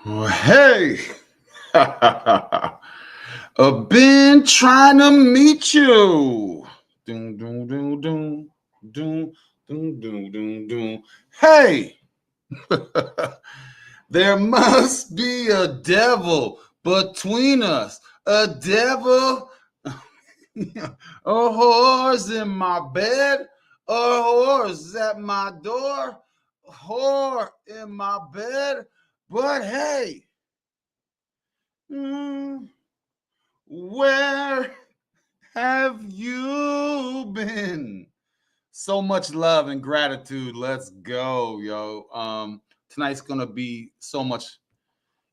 Hey, I've been trying to meet you. Doom, doom, doom, doom, doom, doom, doom, doom, doom. Hey, there must be a devil between us. A devil, a horse in my bed, a horse at my door, a whore in my bed. But hey, where have you been? So much love and gratitude. Let's go, yo. Tonight's gonna be so much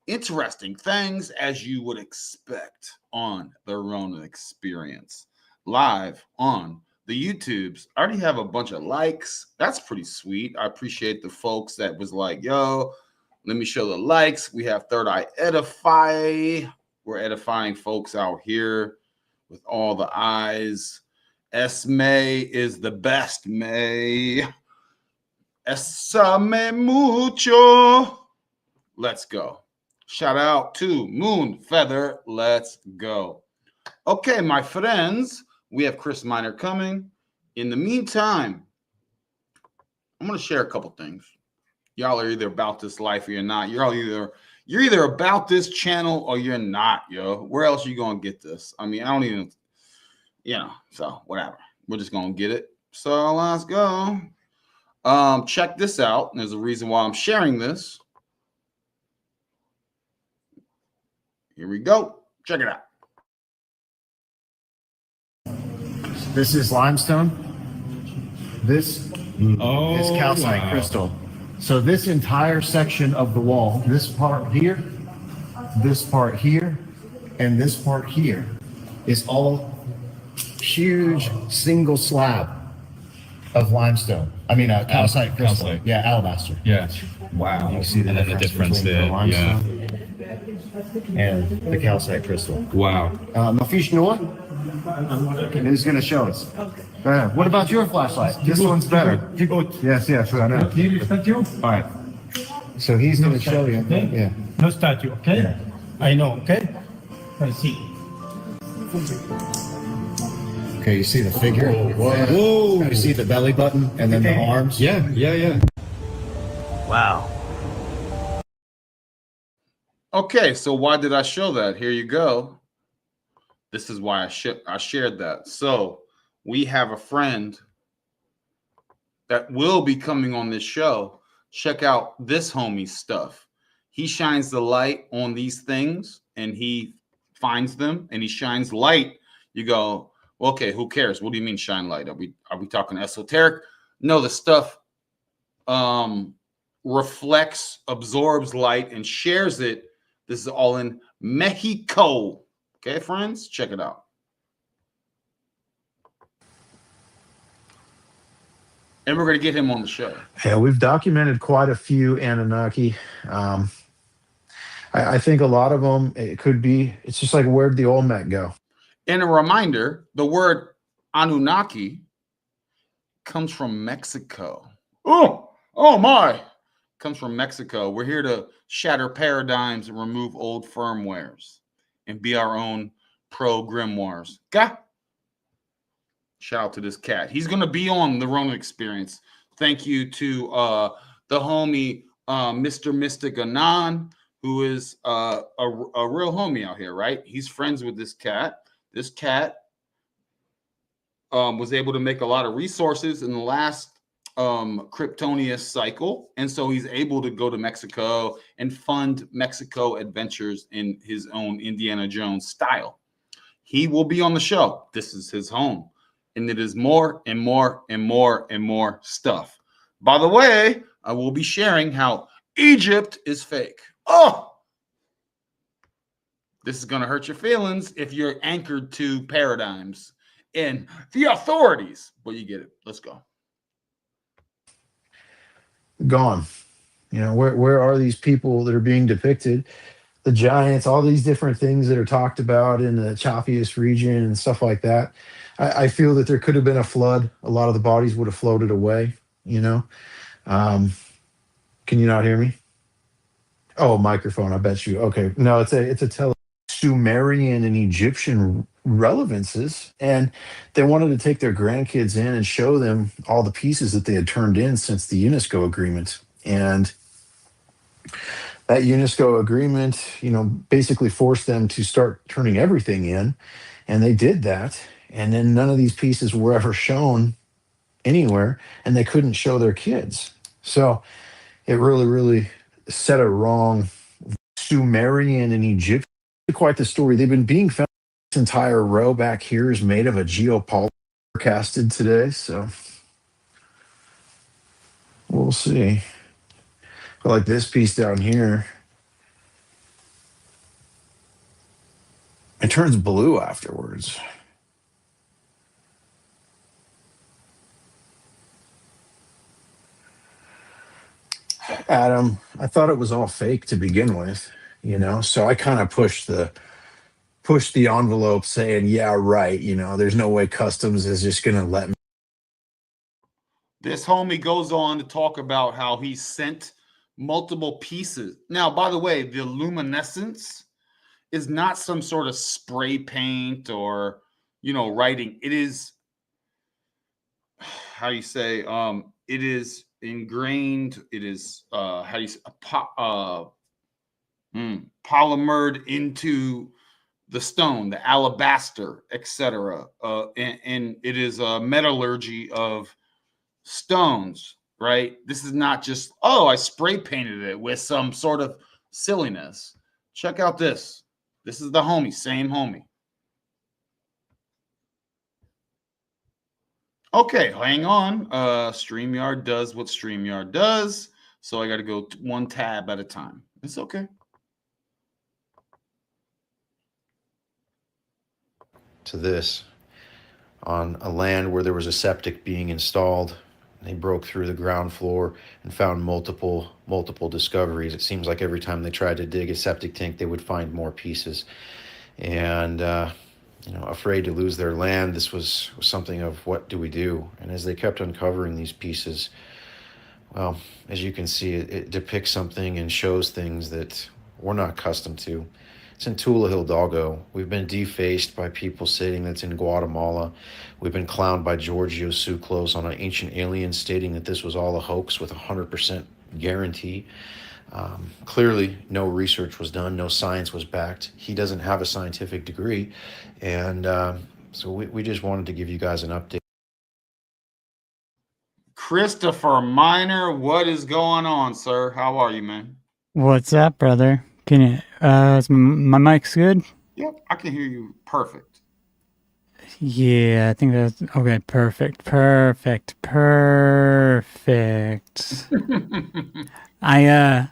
interesting things as you would expect on the Ronin experience. Live on the YouTubes. I already have a bunch of likes. That's pretty sweet. I appreciate the folks that was like, yo, let me show the likes. We have Third Eye Edify. We're edifying folks out here with all the eyes. Esme is the best, May. Esame mucho. Let's go. Shout out to Moon Feather. Let's go. Okay, my friends, we have Chris Miner coming. In the meantime, I'm going to share a couple things. Y'all are either about this life or you're not. You're either about this channel or you're not, yo. Where else are you going to get this? I mean, I don't even, so whatever. We're just going to get it. So let's go. Check this out. There's a reason why I'm sharing this. Here we go. Check it out. This is limestone. This is calcite crystal. So this entire section of the wall, this part here, and this part here, is all huge single slab of limestone. I mean, calcite crystal. Calcite. Yeah, alabaster. Yeah. Wow. You see the difference there. The limestone and the calcite crystal. Wow. Ma fiche noire? And he's going to show us. Okay. What about your flashlight? This one's better. Yes, I know. All right. So he's going to show you. Okay. Yeah. No statue, okay? Yeah. I know, okay? I see. Okay, you see the figure? Whoa. You see the belly button and then the arms? Yeah. Wow. Okay, so why did I show that? Here you go. This is why I shared that. So we have a friend that will be coming on this show. Check out this homie's stuff. He shines the light on these things and he finds them and he shines light. You go, well, okay, who cares? What do you mean shine light? Are we talking esoteric? No, the stuff reflects, absorbs light and shares it. This is all in Mexico. Okay, friends, check it out. And we're going to get him on the show. Yeah, we've documented quite a few Anunnaki. I think a lot of them, it's just like, where'd the Olmec go? And a reminder, the word Anunnaki comes from Mexico. Oh my. Comes from Mexico. We're here to shatter paradigms and remove old firmwares and be our own pro-grimoires. Okay? Shout out to this cat. He's going to be on the Ronin Experience. Thank you to the homie Mr. Mystic Anon, who is a real homie out here, right? He's friends with this cat. This cat was able to make a lot of resources in the last Kryptonius cycle, and so he's able to go to Mexico and fund Mexico adventures in his own Indiana Jones style. He will be on the show. This is his home, and it is more and more and more and more stuff. By the way, I will be sharing how Egypt is fake. Oh, this is going to hurt your feelings if you're anchored to paradigms and the authorities, but you get it. Let's go. Gone. Where are these people that are being depicted? The giants, all these different things that are talked about in the choppiest region and stuff like that. I feel that there could have been a flood. A lot of the bodies would have floated away. Can you not hear me? Oh, microphone. I bet you. Okay. No, it's a Sumerian and Egyptian relevances, and they wanted to take their grandkids in and show them all the pieces that they had turned in since the UNESCO agreement. And that UNESCO agreement, basically forced them to start turning everything in, and they did that. And then none of these pieces were ever shown anywhere, and they couldn't show their kids. So it really, really set a wrong. Sumerian and Egyptian. Quite the story. They've been being found. This entire row back here is made of a geopolymer casted today, so we'll see. But like this piece down here, it turns blue afterwards. Adam, I thought it was all fake to begin with, so I kind of pushed the envelope saying, yeah, right, there's no way customs is just gonna let me. This homie goes on to talk about how he sent multiple pieces. Now, by the way, the luminescence is not some sort of spray paint or, writing. It is, how you say, it is ingrained. It is, how do you say, polymered into the stone, the alabaster, etc. And it is a metallurgy of stones, right? This is not just, oh, I spray painted it with some sort of silliness. Check out this. This is the homie, same homie. Okay, hang on. StreamYard does what StreamYard does. So I got to go one tab at a time. It's okay. To this on a land where there was a septic being installed. They broke through the ground floor and found multiple discoveries. It seems like every time they tried to dig a septic tank, they would find more pieces. And afraid to lose their land, this was something of what do we do? And as they kept uncovering these pieces, well, as you can see, it depicts something and shows things that we're not accustomed to. It's in Tula Hidalgo. We've been defaced by people saying that's in Guatemala. We've been clowned by Giorgio Tsoukalos on an ancient alien stating that this was all a hoax with 100% guarantee. Clearly, no research was done, no science was backed. He doesn't have a scientific degree. And so we just wanted to give you guys an update. Christopher Miner, what is going on, sir? How are you, man? What's up, brother? Can you, is my mic's good? Yep, I can hear you perfect. Yeah, I think that's, okay, perfect. I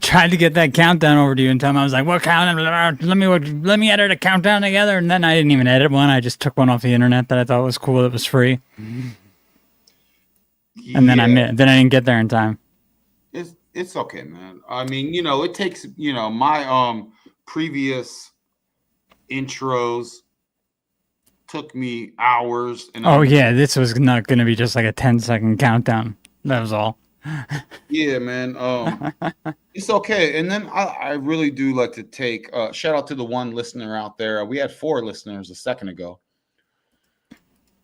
tried to get that countdown over to you in time. I was like, what countdown? Let me edit a countdown together. And then I didn't even edit one. I just took one off the internet that I thought was cool. That was free. And then I didn't get there in time. It's okay, man. I mean, it takes, my previous intros took me hours. And yeah, this was not going to be just like a 10-second countdown. That was all. Yeah, man. It's okay. And then I really do like to take shout out to the one listener out there. We had 4 listeners a second ago.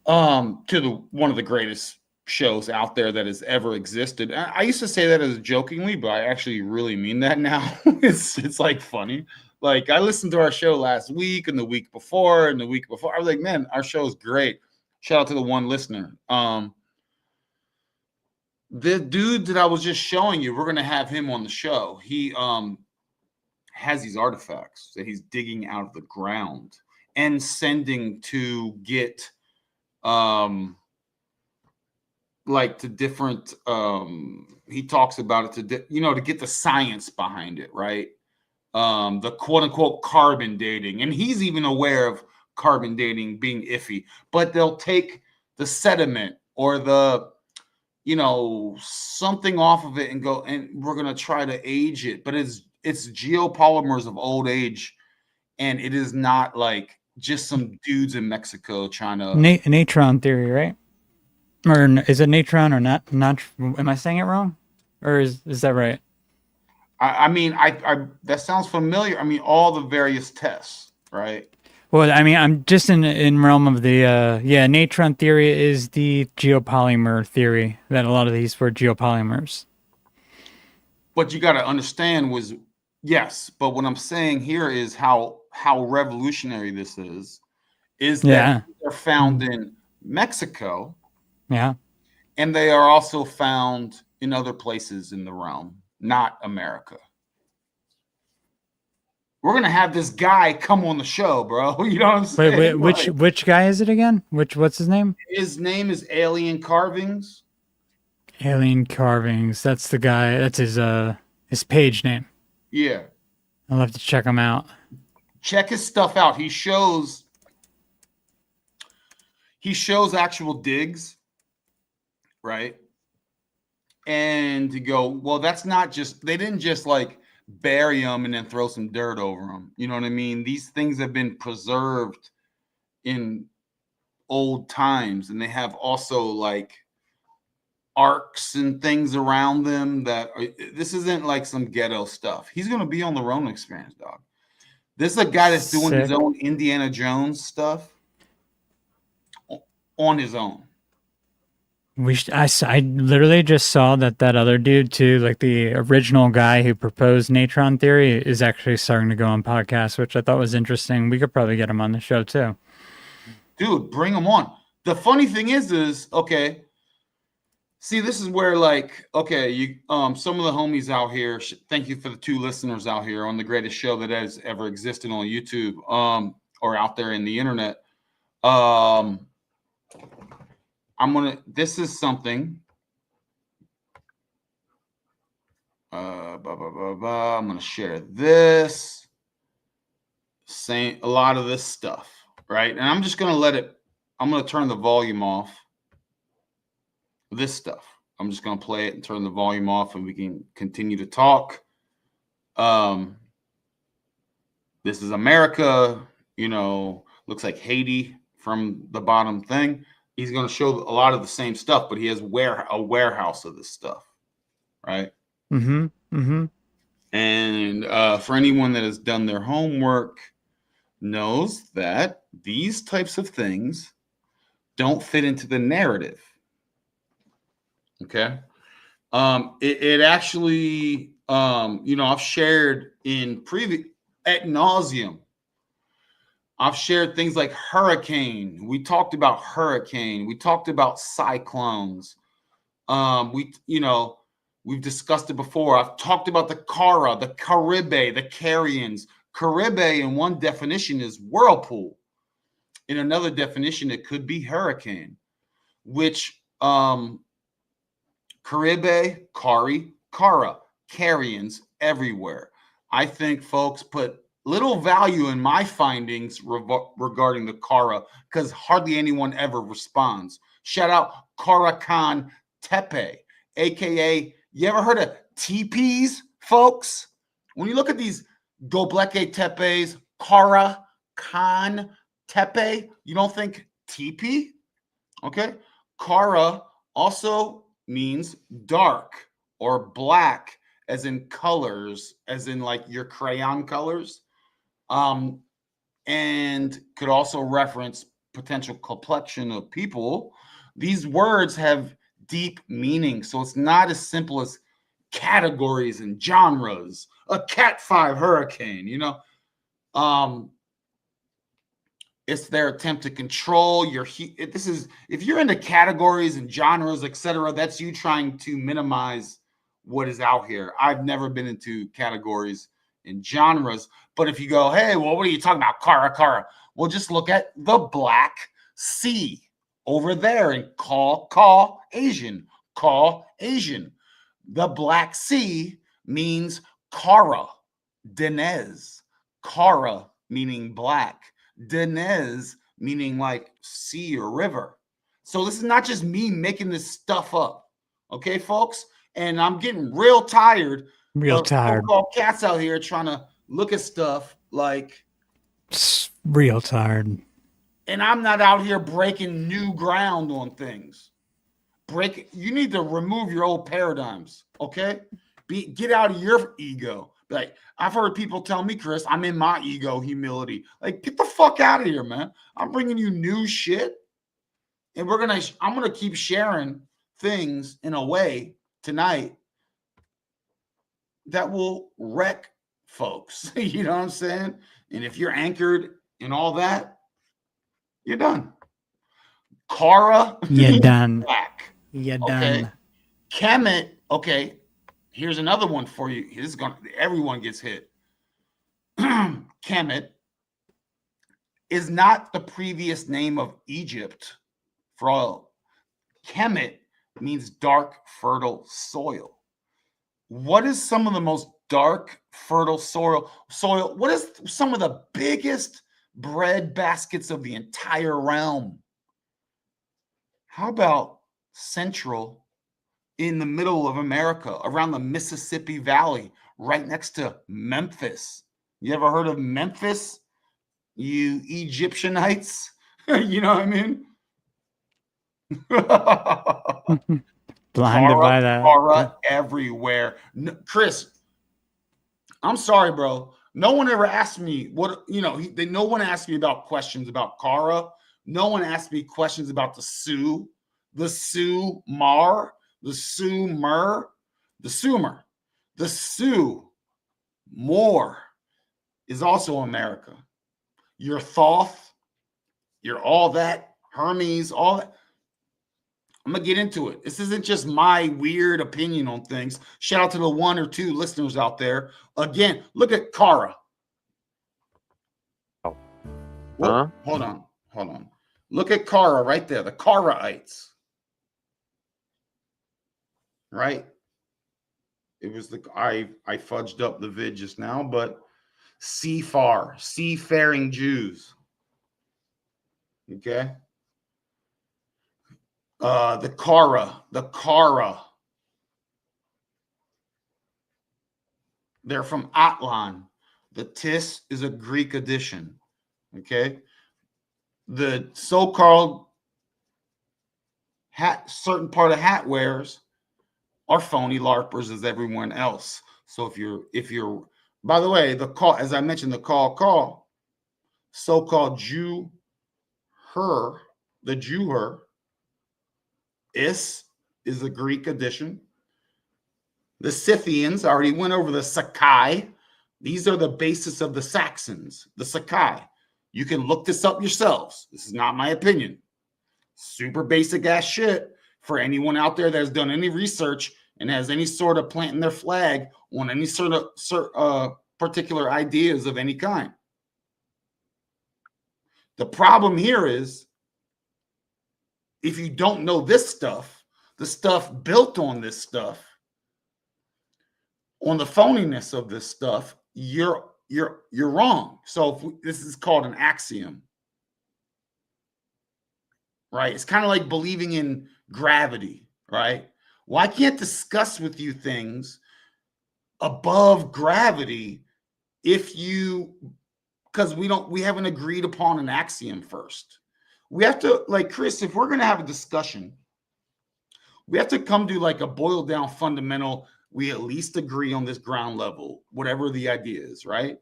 To one of the greatest shows out there that has ever existed. I used to say that as jokingly, but I actually really mean that now. It's like funny. Like I listened to our show last week and the week before and the week before. I was like, man, our show is great. Shout out to the one listener. The dude that I was just showing you, we're gonna have him on the show. He has these artifacts that he's digging out of the ground and sending to get like to different he talks about it to get the science behind it, right? The quote unquote carbon dating, and he's even aware of carbon dating being iffy, but they'll take the sediment or the something off of it and go, and we're going to try to age it, but it's geopolymers of old age, and it is not like just some dudes in Mexico trying to natron theory, right? Or is it natron or not? Am I saying it wrong, or is that right? I mean, I that sounds familiar. I mean, all the various tests, right? Well, I mean, I'm just in realm of the natron theory is the geopolymer theory that a lot of these were geopolymers. What you got to understand was yes, but what I'm saying here is how revolutionary this is Yeah. that they're found in Mexico, Yeah. and they are also found in other places in the realm, not America. We're gonna have this guy come on the show, bro. You know what I'm saying? Wait, which guy is it again? What's his name? His name is Alien Carvings. Alien Carvings. That's the guy. That's his page name. Yeah. I'll have to check him out. Check his stuff out. He shows actual digs, right? And to go, well, that's not just, they didn't just like bury them and then throw some dirt over them. You know what I mean? These things have been preserved in old times, and they have also like arcs and things around them that are, this isn't like some ghetto stuff. He's going to be on the Ronin Experience, dog. This is a guy that's doing his own Indiana Jones stuff on his own. I literally just saw that other dude too, like the original guy who proposed natron theory, is actually starting to go on podcasts, which I thought was interesting. We could probably get him on the show too. Dude, bring him on. The funny thing is okay. See, this is where like, okay, you some of the homies out here, thank you for the 2 listeners out here on the greatest show that has ever existed on YouTube or out there in the internet. This is something. I'm gonna share this. Saying a lot of this stuff, right? And I'm just gonna I'm gonna turn the volume off. This stuff. I'm just gonna play it and turn the volume off, and we can continue to talk. This is America, you know, looks like Haiti from the bottom thing. He's going to show a lot of the same stuff, but he has a warehouse of this stuff, right? Mm-hmm. Mm-hmm. And for anyone that has done their homework, knows that these types of things don't fit into the narrative. Okay. It actually, you know, I've shared in previous ad nauseum. I've shared things like hurricane. We talked about hurricane. We talked about cyclones. We've discussed it before. I've talked about the Kara, the Caribe, the Carians. Caribe in one definition is whirlpool. In another definition, it could be hurricane, which Caribe, Kari, Kara, Carians everywhere. I think folks put little value in my findings regarding the Kara because hardly anyone ever responds. Shout out Kara Khan TePe, aka, you ever heard of TPs, folks? When you look at these Gobleke Tepes, Kara Khan TePe, you don't think TePe? Okay. Kara also means dark or black, as in colors, as in like your crayon colors. And could also reference potential complexion of people. These words have deep meaning, so it's not as simple as categories and genres. A Cat 5 hurricane, you know. It's their attempt to control your heat. This is, if you're into categories and genres, etc., that's you trying to minimize what is out here. I've never been into categories and genres, but if you go, hey, well, what are you talking about? Kara. Well, just look at the Black Sea over there and call Asian. The Black Sea means Kara, Denez. Kara meaning black. Denez meaning like sea or river. So this is not just me making this stuff up. Okay, folks? And I'm getting real tired. Real tired. So-called cats out here trying to look at stuff like real tired. And I'm not out here breaking new ground on things. You need to remove your old paradigms, okay? Get out of your ego. Like, I've heard people tell me, Chris, I'm in my ego humility. Like, get the fuck out of here, man. I'm bringing you new shit. And I'm going to keep sharing things in a way tonight that will wreck folks. You know what I'm saying? And if you're anchored in all that, you're done. Kara, You're done. back. You're Okay. done. Kemet, okay. Here's another one for you. Everyone gets hit. Kemet is not the previous name of Egypt for all. Kemet means dark, fertile soil. What is some of the most dark, fertile soil? What is some of the biggest bread baskets of the entire realm? How about central in the middle of America, around the Mississippi Valley, right next to Memphis? You ever heard of Memphis, you Egyptianites? You know what I mean? Blinded by that. Kara everywhere. Chris, I'm sorry, bro. No one ever asked me what, no one asked me about questions about Kara. No one asked me questions about the Sioux, the Sioux Mar, the Sioux Mer, the Sumer. The Sioux More is also America. Your Thoth, your all that, Hermes, all that. I'm going to get into it. This isn't just my weird opinion on things. Shout out to the 1 or 2 listeners out there. Again, look at Kara. Well, hold on. Look at Kara right there, the Karaites. Right? It was I fudged up the vid just now, but seafaring Jews. Okay? The Kara. They're from Atlan. The Tis is a Greek addition. Okay. The so-called certain part of hat wearers are phony LARPers as everyone else. So if you're, by the way, as I mentioned, the so-called Jew, the Jew, is a Greek addition. The Scythians, I already went over the Sakai. These are the basis of the Saxons, the Sakai. You can look this up yourselves. This is not my opinion. Super basic ass shit for anyone out there that has done any research and has any sort of planting their flag on any sort of particular ideas of any kind. The problem here is, if you don't know this stuff, the stuff built on this stuff, on the phoniness of this stuff, you're wrong. So this is called an axiom, right? It's kind of like believing in gravity, right? Well, I can't discuss with you things above gravity because we haven't agreed upon an axiom first. We have to, like, Chris, if we're going to have a discussion, we have to come to like a boiled down fundamental. We at least agree on this ground level, whatever the idea is, right?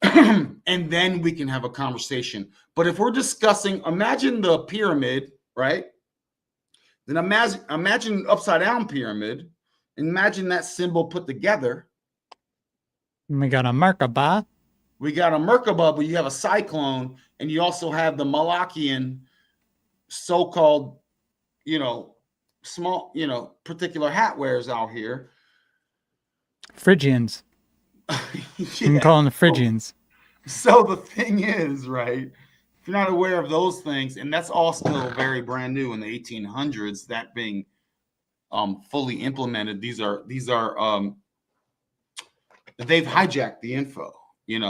And then we can have a conversation. But if we're discussing, imagine the pyramid, right? Then imagine upside down pyramid. Imagine that symbol put together. We got a Merkaba. We got a Merkaba, but you have a cyclone, and you have the Malachian so-called, small, particular hat wearers out here. Phrygians. Yeah. You can call them the Phrygians. So the thing is, right, if you're not aware of those things, and that's all still very brand new in the 1800s, that being fully implemented, these are they've hijacked the info,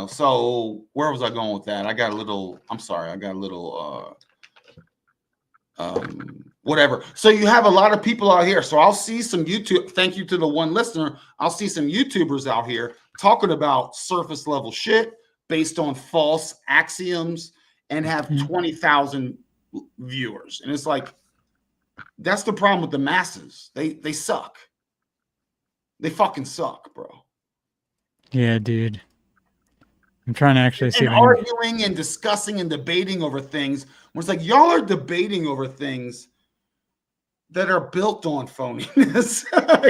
So where was I going with that? I got a little whatever. So you have a lot of people out here. So I'll see some YouTube. Thank you to the 1 listener. I'll see some YouTubers out here talking about surface level shit based on false axioms and have 20,000 viewers. And it's like, that's the problem with the masses. They suck. They fucking suck, bro. Yeah, dude. I'm trying to actually see And if I can. arguing and discussing and debating over things. Where it's like y'all are debating over things that are built on phoniness.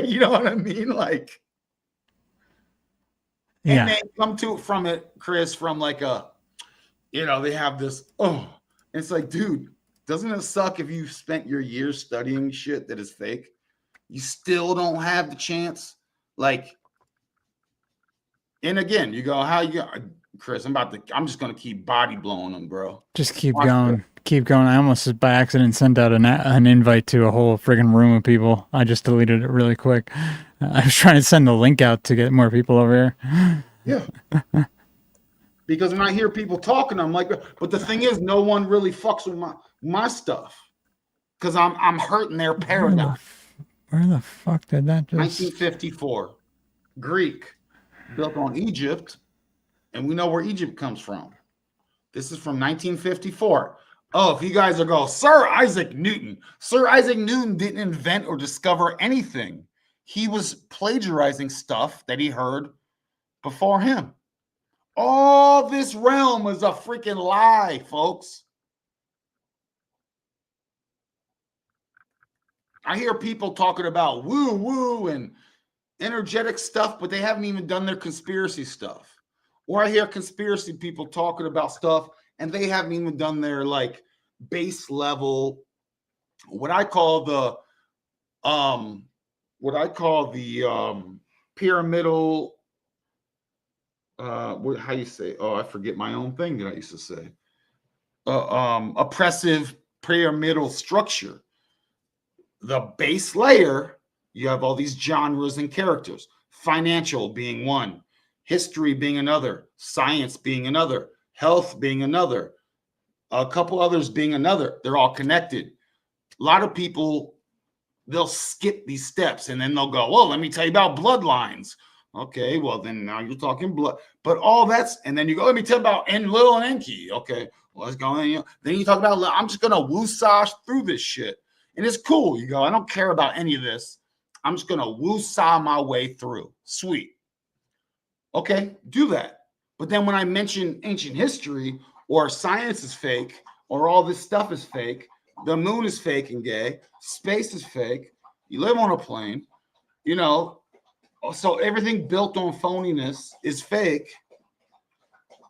You know what I mean? Like, Yeah. and they come to it from it, Chris, from like a, you know, they have this, oh, it's like, dude, doesn't it suck if you've spent your years studying shit that is fake? You still don't have the chance. Like, and again, you go, how you, Chris, I'm just going to keep body blowing them, bro. Just keep Watch going. that. Keep going. I almost just by accident sent out an invite to a whole friggin' room of people. I just deleted it really quick. I was trying to send the link out to get more people over here. Yeah. Because when I hear people talking, I'm like, but the thing is, no one really fucks with my stuff. Because I'm hurting their paradigm. Where the fuck did that just... 1954. Greek. Built on Egypt. And we know where Egypt comes from. This is from 1954. Oh, if you guys are going, Sir Isaac Newton. Sir Isaac Newton didn't invent or discover anything. He was plagiarizing stuff that he heard before him. All this realm is a freaking lie, folks. I hear people talking about woo-woo and energetic stuff, but they haven't even done their conspiracy stuff. Or I hear conspiracy people talking about stuff, and they haven't even done their like base level, what I call the pyramidal, how you say? Oh, I forget my own thing that I used to say. Oppressive pyramidal structure. The base layer, you have all these genres and characters. Financial being one, history being another, science being another, health being another, a couple others being another. They're all connected. A lot of people, they'll skip these steps and then they'll go, well, let me tell you about bloodlines. Okay, well, then now you're talking blood. But all that's, and then you go, let me tell you about Enlil and Enki. Okay, well, let's go. Then you talk about, I'm just going to woo-sash through this shit. And it's cool. You go, I don't care about any of this. I'm just going to woo-saw my way through. Sweet. Okay, do that. But then when I mention ancient history or science is fake or all this stuff is fake, the moon is fake and gay, space is fake, you live on a plane, you know, so everything built on phoniness is fake.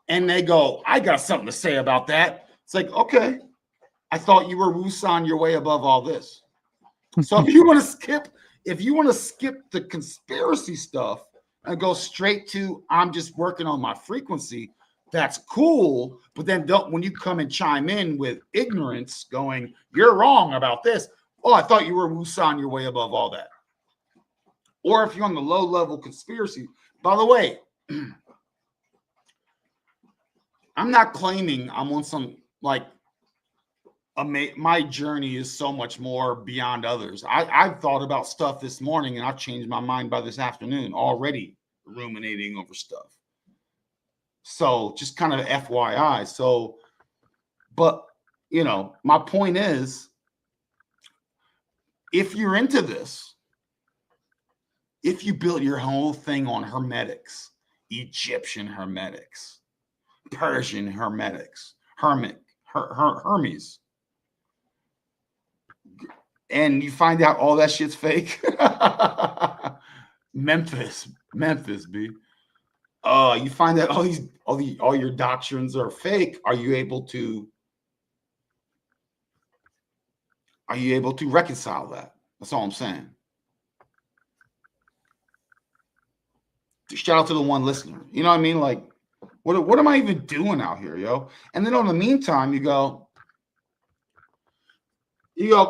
And they go, I got something to say about that. It's like, okay, I thought you were woosahing your way above all this. So if you want to skip the conspiracy stuff and go straight to, I'm just working on my frequency, that's cool. But then when you come and chime in with ignorance going, you're wrong about this. Oh, I thought you were woosahing your way above all that. Or if you're on the low level conspiracy, by the way, I'm not claiming I'm on some like, my journey is so much more beyond others. I've thought about stuff this morning and I've changed my mind by this afternoon, already ruminating over stuff. So just kind of FYI. So, but you know, my point is, if you're into this, if you built your whole thing on hermetics, Egyptian hermetics, Persian hermetics, Hermes, and you find out all that shit's fake. Memphis, B. You find out all your doctrines are fake. Are you able to reconcile that? That's all I'm saying. Shout out to the one listener. You know what I mean? Like, what am I even doing out here, yo? And then in the meantime, you go,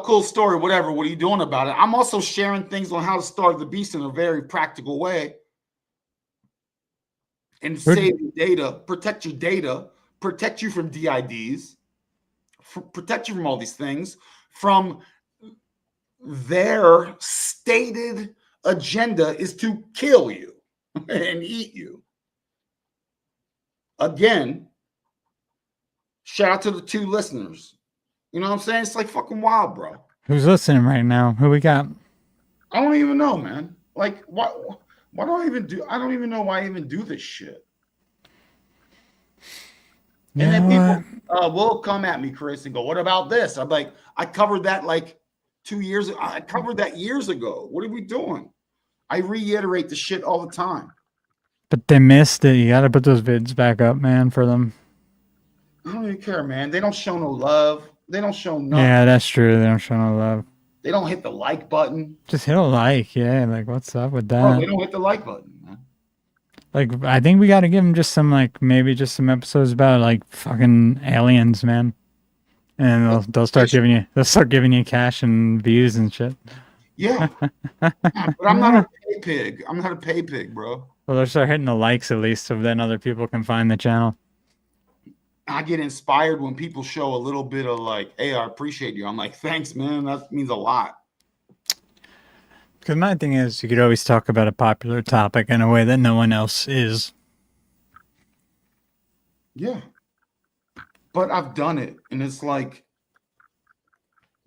cool story, whatever. What are you doing about it? I'm also sharing things on how to starve the beast in a very practical way and save your data, protect you from DIDs, protect you from all these things, from their stated agenda is to kill you and eat you. Again, shout out to the two listeners. You know what I'm saying? It's like fucking wild, bro. Who's listening right now? Who we got? I don't even know, man. Like, why do I even do? I don't even know why I even do this shit. And then people will come at me, Chris, and go, "What about this?" I'm like, "I covered that like 2 years ago. I covered that years ago. What are we doing?" I reiterate the shit all the time. But they missed it. You gotta put those vids back up, man, for them. I don't even care, man. They don't show no love. They don't show nothing. Yeah, that's true. They don't show no love. They don't hit the like button. Just hit a like, yeah. Like, what's up with that? Bro, they don't hit the like button, man. Like, I think we gotta give them just some, like, maybe just some episodes about like fucking aliens, man. And they'll start giving you cash and views and shit. Yeah. But I'm not a pay pig. I'm not a pay pig, bro. Well, they'll start hitting the likes at least, so then other people can find the channel. I get inspired when people show a little bit of like, "Hey, I appreciate you." I'm like, "Thanks, man. That means a lot." Because my thing is, you could always talk about a popular topic in a way that no one else is. Yeah. But I've done it. And it's like,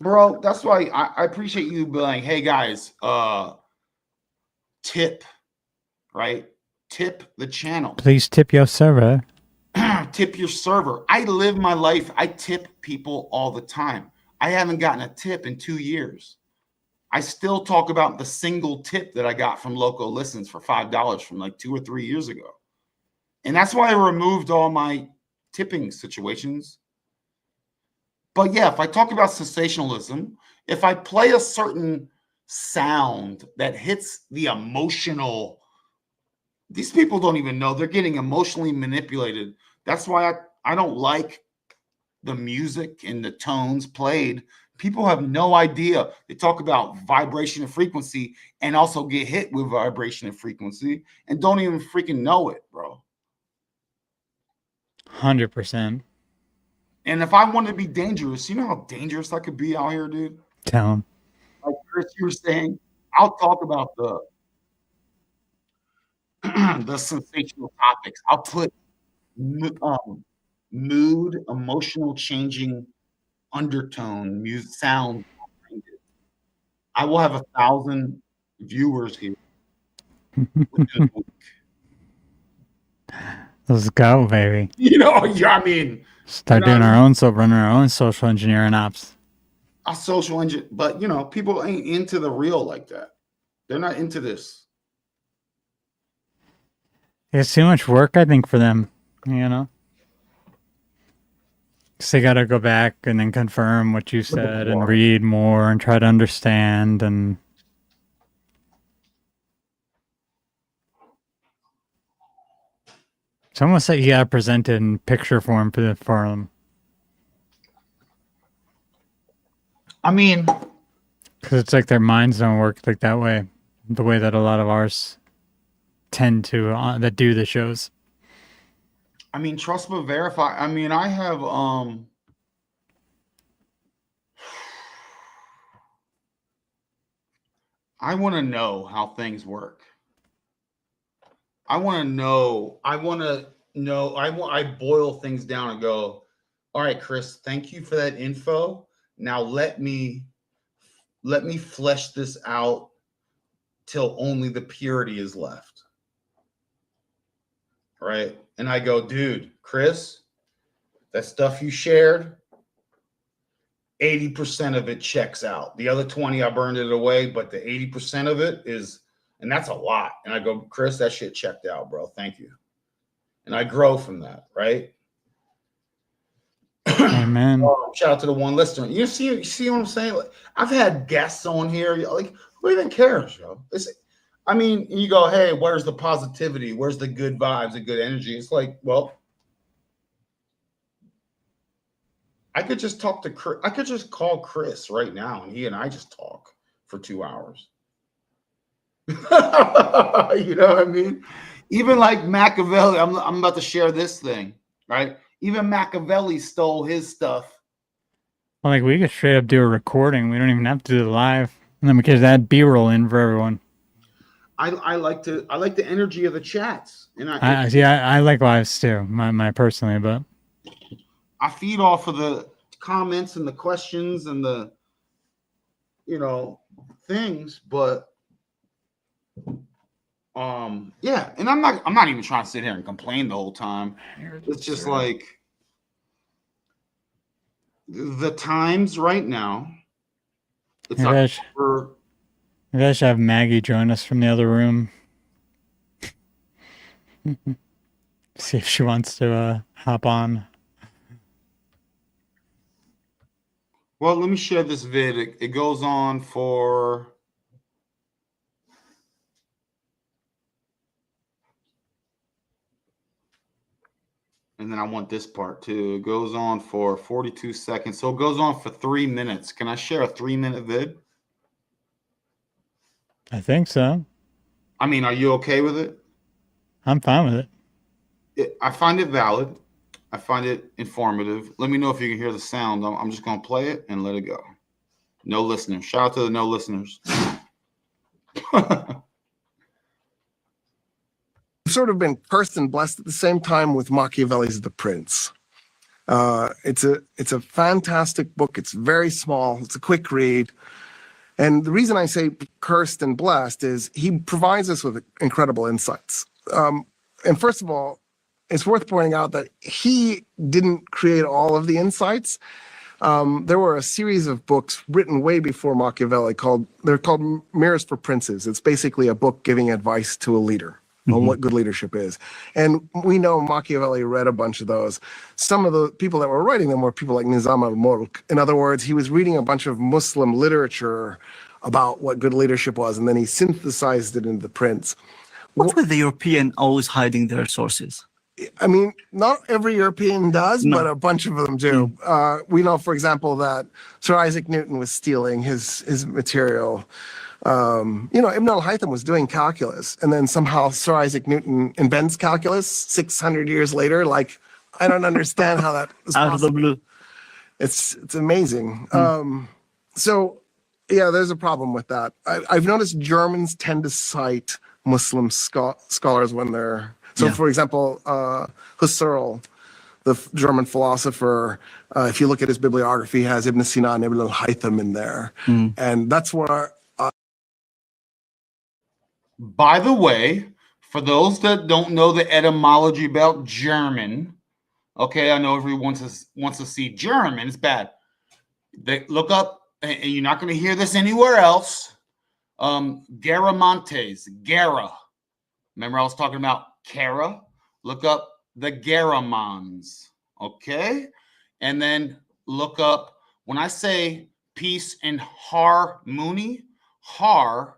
bro, that's why I appreciate you being like, "Hey guys, tip, right? Tip the channel. Please tip your server. Tip your server." I live my life. I tip people all the time. I haven't gotten a tip in 2 years. I still talk about the single tip that I got from Local Listens for $5 from like 2 or 3 years ago. And that's why I removed all my tipping situations. But yeah, if I talk about sensationalism, if I play a certain sound that hits the emotional, these people don't even know they're getting emotionally manipulated. That's why I don't like the music and the tones played. People have no idea. They talk about vibration and frequency and also get hit with vibration and frequency and don't even freaking know it, bro. 100%. And if I wanted to be dangerous, you know how dangerous I could be out here, dude? Tell them. Like Chris, you were saying, I'll talk about the the sensational topics. I'll put mood, emotional changing undertone, music, sound behind it. I will have 1,000 viewers here within a week. Let's go, baby. You know, yeah, I mean, Start doing our own, running our own social engineering ops. a social engine, but you know, people ain't into the real like that. They're not into this. It's too much work, I think, for them, you know? Because they got to go back and then confirm what you said and read more and try to understand. And it's almost like you got to present it in picture form for them. I mean, because it's like their minds don't work like that way, the way that a lot of ours tend to that do the shows. I mean, trust but verify. I mean, I have I want to know how things work. I want to know. I boil things down and go, "All right, Chris, thank you for that info. Now let me flesh this out till only the purity is left." Right? And I go, "Dude, Chris, that stuff you shared, 80% of it checks out. The other 20, I burned it away, but the 80% of it is, and that's a lot." And I go, "Chris, that shit checked out, bro. Thank you." And I grow from that, right? Amen. Shout out to the one listener. You see what I'm saying? Like, I've had guests on here. Like, who even cares, yo? I mean, you go, "Hey, where's the positivity? Where's the good vibes and good energy?" It's like, well, I could just talk to Chris. I could just call Chris right now, and he and I just talk for 2 hours. You know what I mean? Even like Machiavelli, I'm about to share this thing, right? Even Machiavelli stole his stuff. Well, like we could straight up do a recording. We don't even have to do the live, and then we could add B-roll in for everyone. I like the energy of the chats, and I like lives too, my personally, but I feed off of the comments and the questions and the things, but Yeah, and I'm not even trying to sit here and complain the whole time. It's just like the times right now. It's Maybe October. maybe I should have Maggie join us from the other room. See if she wants to hop on. Well, let me share this vid. It goes on for. And then I want this part too. It goes on for 42 seconds. So it goes on for 3 minutes. Can I share a 3-minute vid? I think so. I mean, are you okay with it? I'm fine with it. I find it valid. I find it informative. Let me know if you can hear the sound. I'm just going to play it and let it go. No listeners. Shout out to the no listeners. Sort of been cursed and blessed at the same time with Machiavelli's The Prince. It's a fantastic book. It's very small. It's a quick read. And the reason I say cursed and blessed is he provides us with incredible insights. And first of all, it's worth pointing out that he didn't create all of the insights. There were a series of books written way before Machiavelli they're called Mirrors for Princes. It's basically a book giving advice to a leader on what good leadership is. And we know Machiavelli read a bunch of those. Some of the people that were writing them were people like Nizam al-Mulk. In other words, he was reading a bunch of Muslim literature about what good leadership was, and then he synthesized it into The Prince. What were the European always hiding their sources? I mean, not every European does, No. but a bunch of them do. We know, for example, that Sir Isaac Newton was stealing his material. Ibn al-Haytham was doing calculus, and then somehow Sir Isaac Newton invents calculus 600 years later. Like, I don't understand how that is Out of the blue. It's amazing. So, yeah, there's a problem with that. I've noticed Germans tend to cite Muslim scholars when they're... So, Yeah. for example, Husserl, the German philosopher, if you look at his bibliography, has Ibn Sina and Ibn al-Haytham in there. And that's where... By the way, for those that don't know the etymology about German, okay, I know everyone wants to see German. It's bad. They look up, and you're not going to hear this anywhere else. Garamantes, Gara. Remember I was talking about Kara? Look up the Garamans, okay? And then look up, when I say peace and harmony, har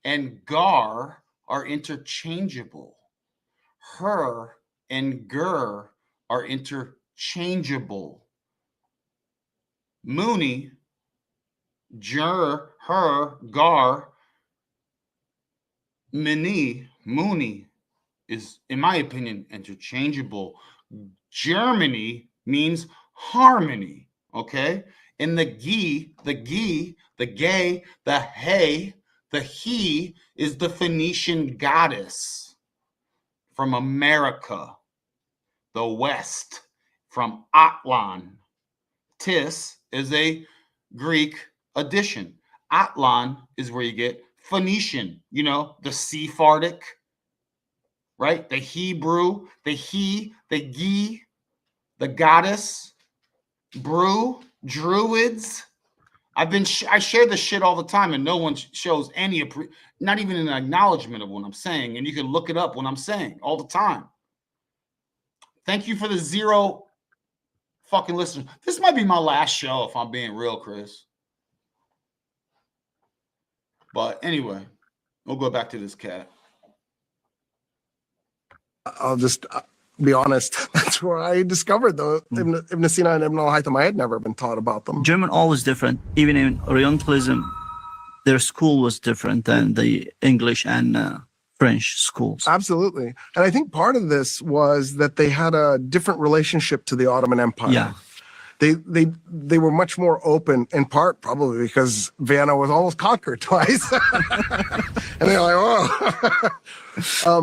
and gar are interchangeable. Her and ger are interchangeable. Mooney, her, gar, mooney is, in my opinion, interchangeable. Germany means harmony, okay? And the gay, the gay, the hey, the he is the Phoenician goddess from America, the West, from Atlan. Tis is a Greek addition. Atlan is where you get Phoenician, the Sephardic, right? The Hebrew, the he, the gi, the goddess, brew, druids. I share this shit all the time, and no one shows any, not even an acknowledgement of what I'm saying. And you can look it up when I'm saying all the time. Thank you for the 0 fucking listeners. This might be my last show if I'm being real, Chris. But anyway, we'll go back to this cat. I'll just be honest. That's where I discovered the Ibn Sina and Ibn al-Haytham. I had never been taught about them. German always different. Even in Orientalism, their school was different than the English and French schools. Absolutely. And I think part of this was that they had a different relationship to the Ottoman Empire. Yeah. They were much more open, in part probably because Vienna was almost conquered twice. And they're like, oh.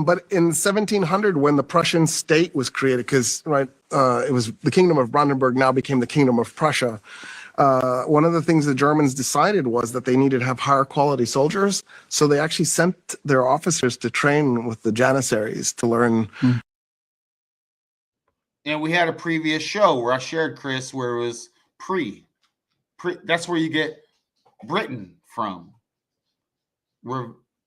But in 1700, when the Prussian state was created, because it was the Kingdom of Brandenburg now became the Kingdom of Prussia, one of the things the Germans decided was that they needed to have higher quality soldiers. So they actually sent their officers to train with the Janissaries to learn. And we had a previous show where I shared, Chris, where it was pre. That's where you get Britain from.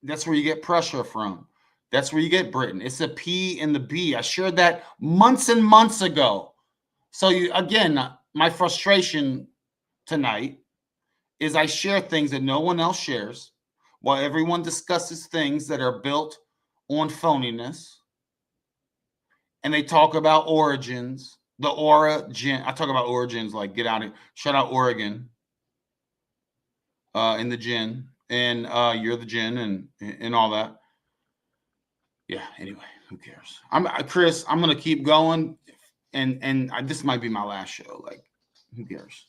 That's where you get Prussia from. That's where you get Britain. It's a P and the B. I shared that months and months ago. So again, my frustration tonight is I share things that no one else shares while everyone discusses things that are built on phoniness. And they talk about origins, the origin. I talk about origins like get out of here. Shout out Oregon in the gin. And you're the gin and all that. Yeah, anyway, who cares? Chris, I'm gonna keep going. And this might be my last show. Like, who cares?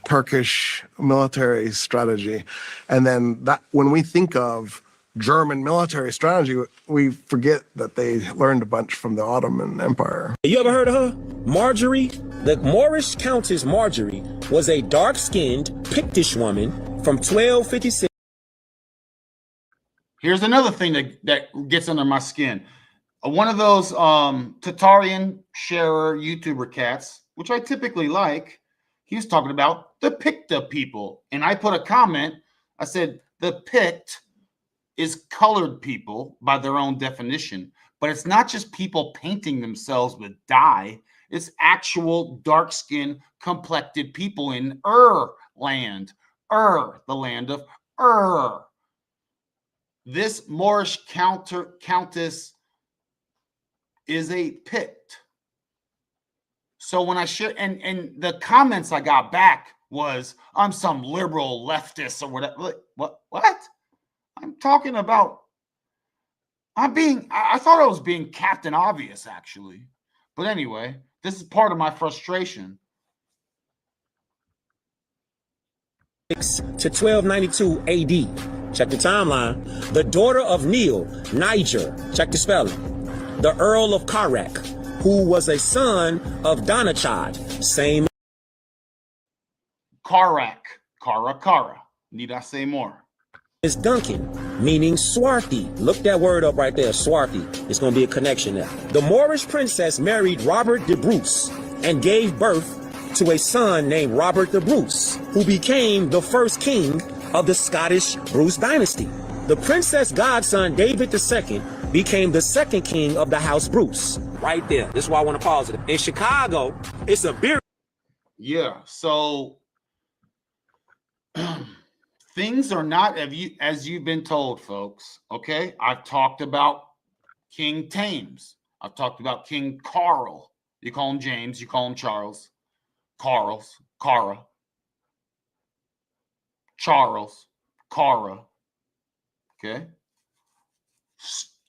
Turkish military strategy. And then that when we think of German military strategy, we forget that they learned a bunch from the Ottoman Empire. You ever heard of her? Marjorie? The Moorish Countess Marjorie was a dark-skinned Pictish woman from 1256. Here's another thing that gets under my skin. One of those Tatarian sharer YouTuber cats, which I typically like, he was talking about the Picta people. And I put a comment. I said, the Pict is colored people by their own definition. But it's not just people painting themselves with dye. It's actual dark-skinned, complected people in land. The land of Ur. This Moorish countess is a Pict. So when I share, and the comments I got back was, I'm some liberal leftist or whatever. What? I'm talking about, I thought I was being Captain Obvious, actually. But anyway, this is part of my frustration. To 1292 AD. Check the timeline. The daughter of Neil, Niger, check the spelling. The Earl of Carrack, who was a son of Donachad, same. Carrack, Kara. Need I say more? Is Duncan, meaning swarthy. Look that word up right there, swarthy. It's going to be a connection there. The Moorish princess married Robert de Bruce and gave birth to a son named Robert the Bruce, who became the first king of the Scottish Bruce dynasty. The princess godson David II became the second king of the House Bruce. Right there. This is why I want to pause it. In Chicago, it's a beer. Yeah. So things are not as you've been told, folks. Okay. I've talked about King Thames. I've talked about King Carl. You call him James. You call him Charles. Cara. Charles. Cara. Okay.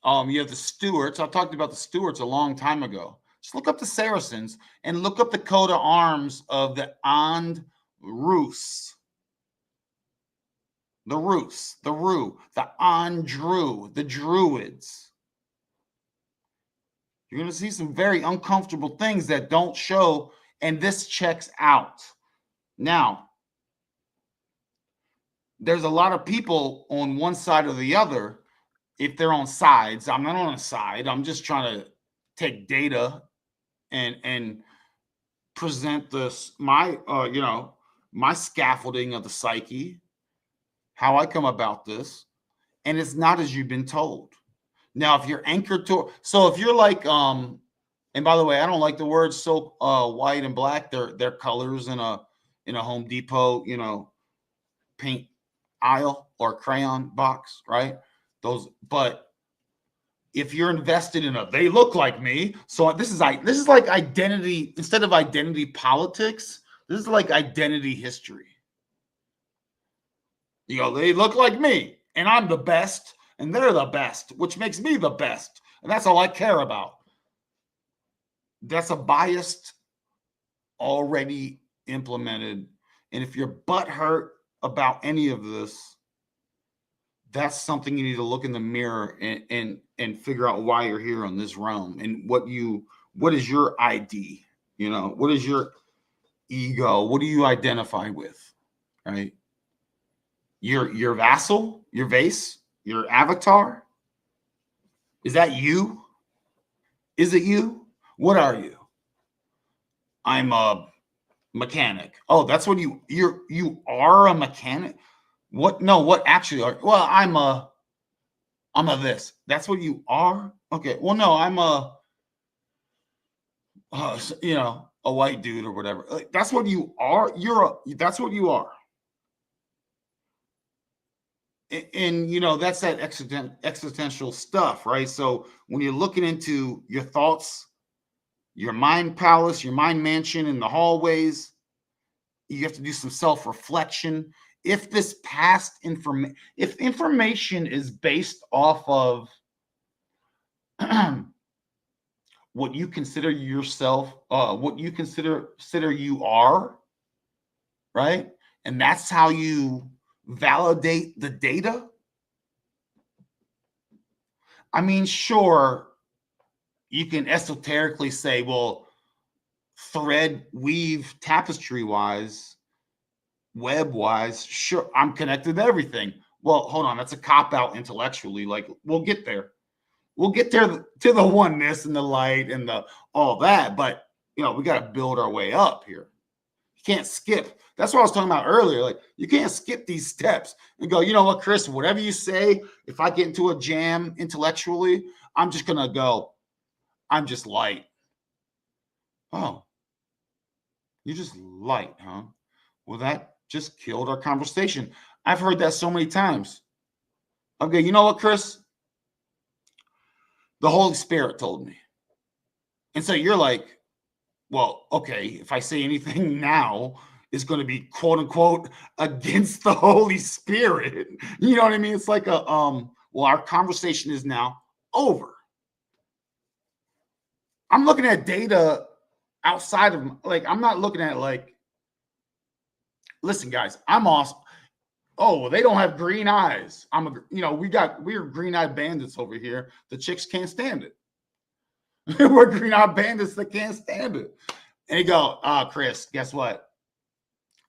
You have the Stuarts. I talked about the Stuarts a long time ago. Just look up the Saracens and look up the coat of arms of the Andrus. The Rus, the Ru, the Andrew, the Druids. You're going to see some very uncomfortable things that don't show, and this checks out. Now, there's a lot of people on one side or the other. If they're on sides, I'm not on a side. I'm just trying to take data and present this my scaffolding of the psyche, how I come about this, and it's not as you've been told. Now, if you're anchored to, so if you're like, and by the way, I don't like the words so white and black. They're colors in a Home Depot, paint aisle or crayon box, right? Those, but if you're invested in they look like me. So this is like identity, instead of identity politics, this is like identity history. They look like me and I'm the best and they're the best, which makes me the best. And that's all I care about. That's a biased, already implemented. And if you're butthurt about any of this, that's something you need to look in the mirror and figure out why you're here on this realm and what is your ID, what is your, ego, what do you identify with? Right? Your vassal, your vase, your avatar? Is that you? Is it you? What are you? I'm a mechanic. Oh, that's what you are, a mechanic? What? No, what actually are? Well, I'm a this. That's what you are? Okay. Well, no, I'm a a white dude or whatever. Like, that's what you are. That's what you are. And that's that existential stuff, right? So when you're looking into your thoughts, your mind palace, your mind mansion in the hallways, you have to do some self-reflection. If this past if information is based off of what you consider yourself, what you consider you are, right? And that's how you validate the data. I mean, sure, you can esoterically say, well, thread, weave, tapestry wise, web wise, sure, I'm connected to everything. Well, hold on, that's a cop out intellectually. Like, we'll get there. We'll get there to the oneness and the light and the all that, but we got to build our way up here. You can't skip. That's what I was talking about earlier. Like, you can't skip these steps and go, you know what, Chris, whatever you say, if I get into a jam intellectually, I'm just gonna go, I'm just light. Oh, you're just light, huh? Well, that just killed our conversation. I've heard that so many times. Okay, you know what, Chris? The Holy Spirit told me. And so you're like, well, okay, if I say anything now, it's going to be quote unquote against the Holy Spirit. You know what I mean? It's like well, our conversation is now over. I'm looking at data outside of, like, I'm not looking at, like, listen, guys, I'm awesome. Oh, well, they don't have green eyes. We're green-eyed bandits over here. The chicks can't stand it. We're green-eyed bandits that can't stand it. And you go, Chris, guess what?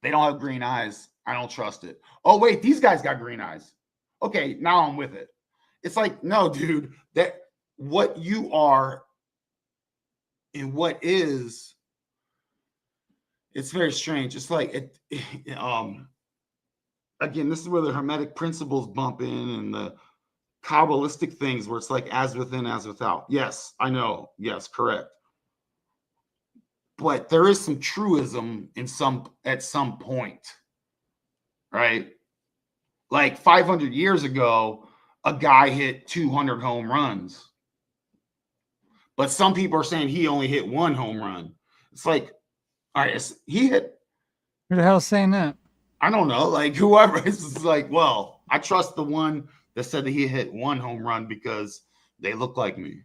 They don't have green eyes. I don't trust it. Oh, wait, these guys got green eyes. Okay, now I'm with it. It's like, no, dude, that what you are and what is, it's very strange. It's like again, this is where the Hermetic principles bump in and the Kabbalistic things where it's like as within, as without. Yes, I know. Yes, correct. But there is some truism at some point, right? Like 500 years ago, a guy hit 200 home runs. But some people are saying he only hit 1 home run. It's like, all right, he hit. Who the hell's saying that? I don't know. Like, whoever is like, well, I trust the one that said that he hit 1 home run because they look like me.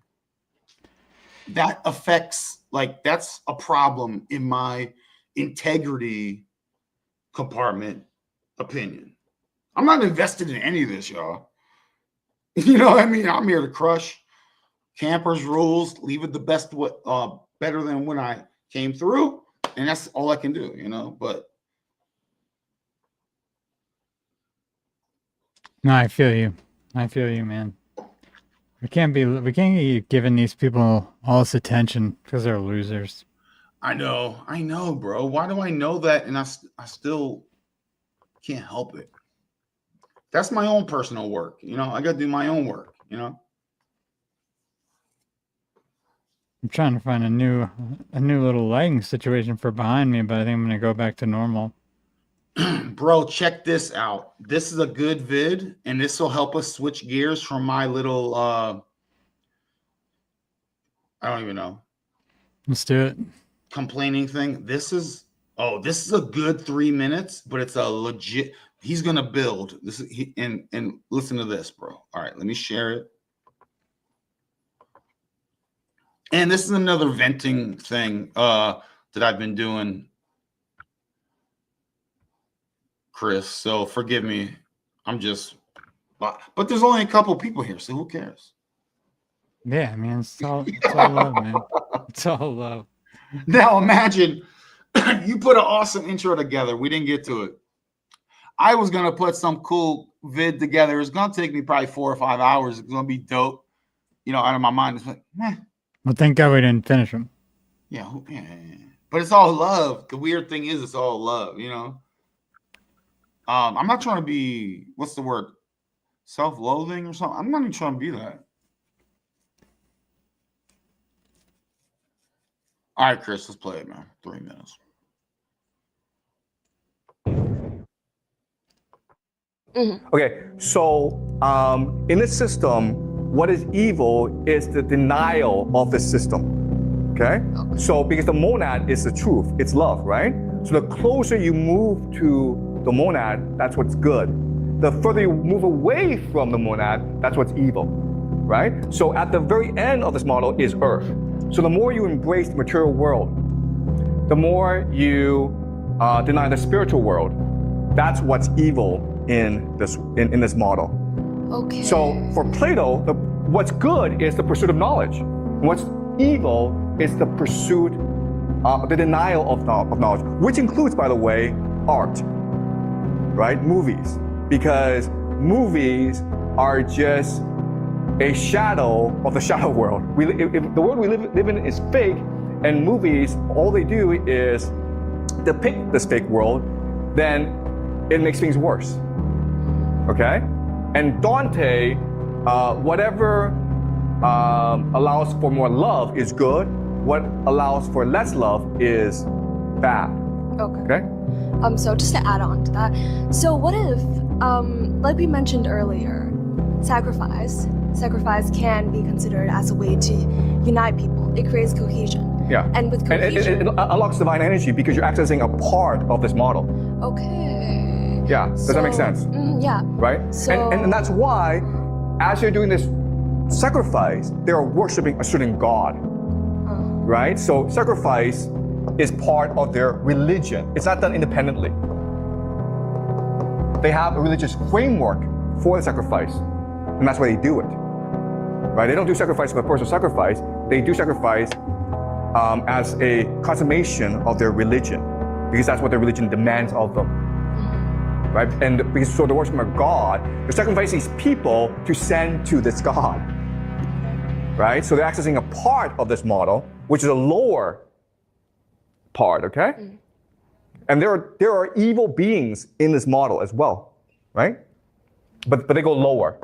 That affects, like, that's a problem in my integrity compartment opinion. I'm not invested in any of this, y'all. You know what I mean? I'm here to crush campers rules, leave it the best, better than when I came through. And that's all I can do, but. No, I feel you. I feel you, man. We can't be giving these people all this attention because they're losers. I know, bro. Why do I know that? And I still can't help it. That's my own personal work. I got to do my own work, I'm trying to find a new little lighting situation for behind me, but I think I'm going to go back to normal. Bro, check this out. This is a good vid, and this will help us switch gears from my little, I don't even know. Let's do it. Complaining thing. This is a good 3 minutes, but it's a legit, he's going to build. This is, and listen to this, bro. All right, let me share it. And this is another venting thing that I've been doing, Chris, so forgive me. But there's only a couple people here, so who cares? Yeah, man, it's all love, man. It's all love. Now imagine You put an awesome intro together. We didn't get to it. I was gonna put some cool vid together. It's gonna take me probably 4 or 5 hours. It's gonna be dope. Out of my mind. It's like, meh. Well, thank God we didn't finish them. Yeah. But it's all love. The weird thing is, it's all love. I'm not trying to be, what's the word? Self-loathing or something. I'm not even trying to be that. All right, Chris, let's play it, man. 3 minutes. Okay, so in this system, what is evil is the denial of the system. Okay? So because the monad is the truth, it's love, right? So the closer you move to the monad, that's what's good. The further you move away from the monad, that's what's evil, right? So at the very end of this model is Earth. So the more you embrace the material world, the more you deny the spiritual world. That's what's evil in this model. Okay. So for Plato, what's good is the pursuit of knowledge. What's evil is the pursuit, the denial of knowledge, which includes, by the way, art, right? Movies, because movies are just a shadow of the shadow world. If the world we live in is fake, and movies, all they do is depict this fake world, then it makes things worse. Okay? And Dante, whatever allows for more love is good. What allows for less love is bad. Okay. So just to add on to that, so what if, like we mentioned earlier, sacrifice can be considered as a way to unite people. It creates cohesion. Yeah. And with cohesion, it unlocks divine energy because you're accessing a part of this model. Okay. Yeah. Does that make sense? Yeah. Right? So, and that's why, as you're doing this sacrifice, they're worshiping a certain god. Right? So sacrifice is part of their religion. It's not done independently. They have a religious framework for the sacrifice, and that's why they do it. Right? They don't do sacrifice for the personal sacrifice. They do sacrifice as a consummation of their religion, because that's what their religion demands of them. Right? And because so they're worshiping a god, they're sacrificing these people to send to this god. Right? So they're accessing a part of this model, which is a lower part, okay? And there are evil beings in this model as well, right? But they go lower.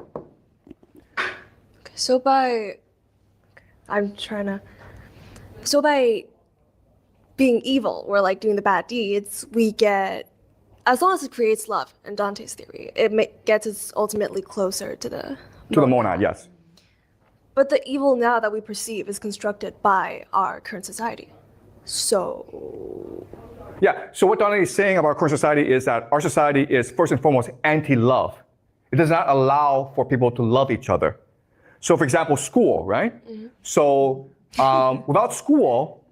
Okay, so by being evil, or like doing the bad deeds, we get, as long as it creates love in Dante's theory, it gets us ultimately closer to the monad, yes. But the evil now that we perceive is constructed by our current society. So... Yeah, so what Dante is saying about our current society is that our society is first and foremost anti-love. It does not allow for people to love each other. So for example, school, right? So without school,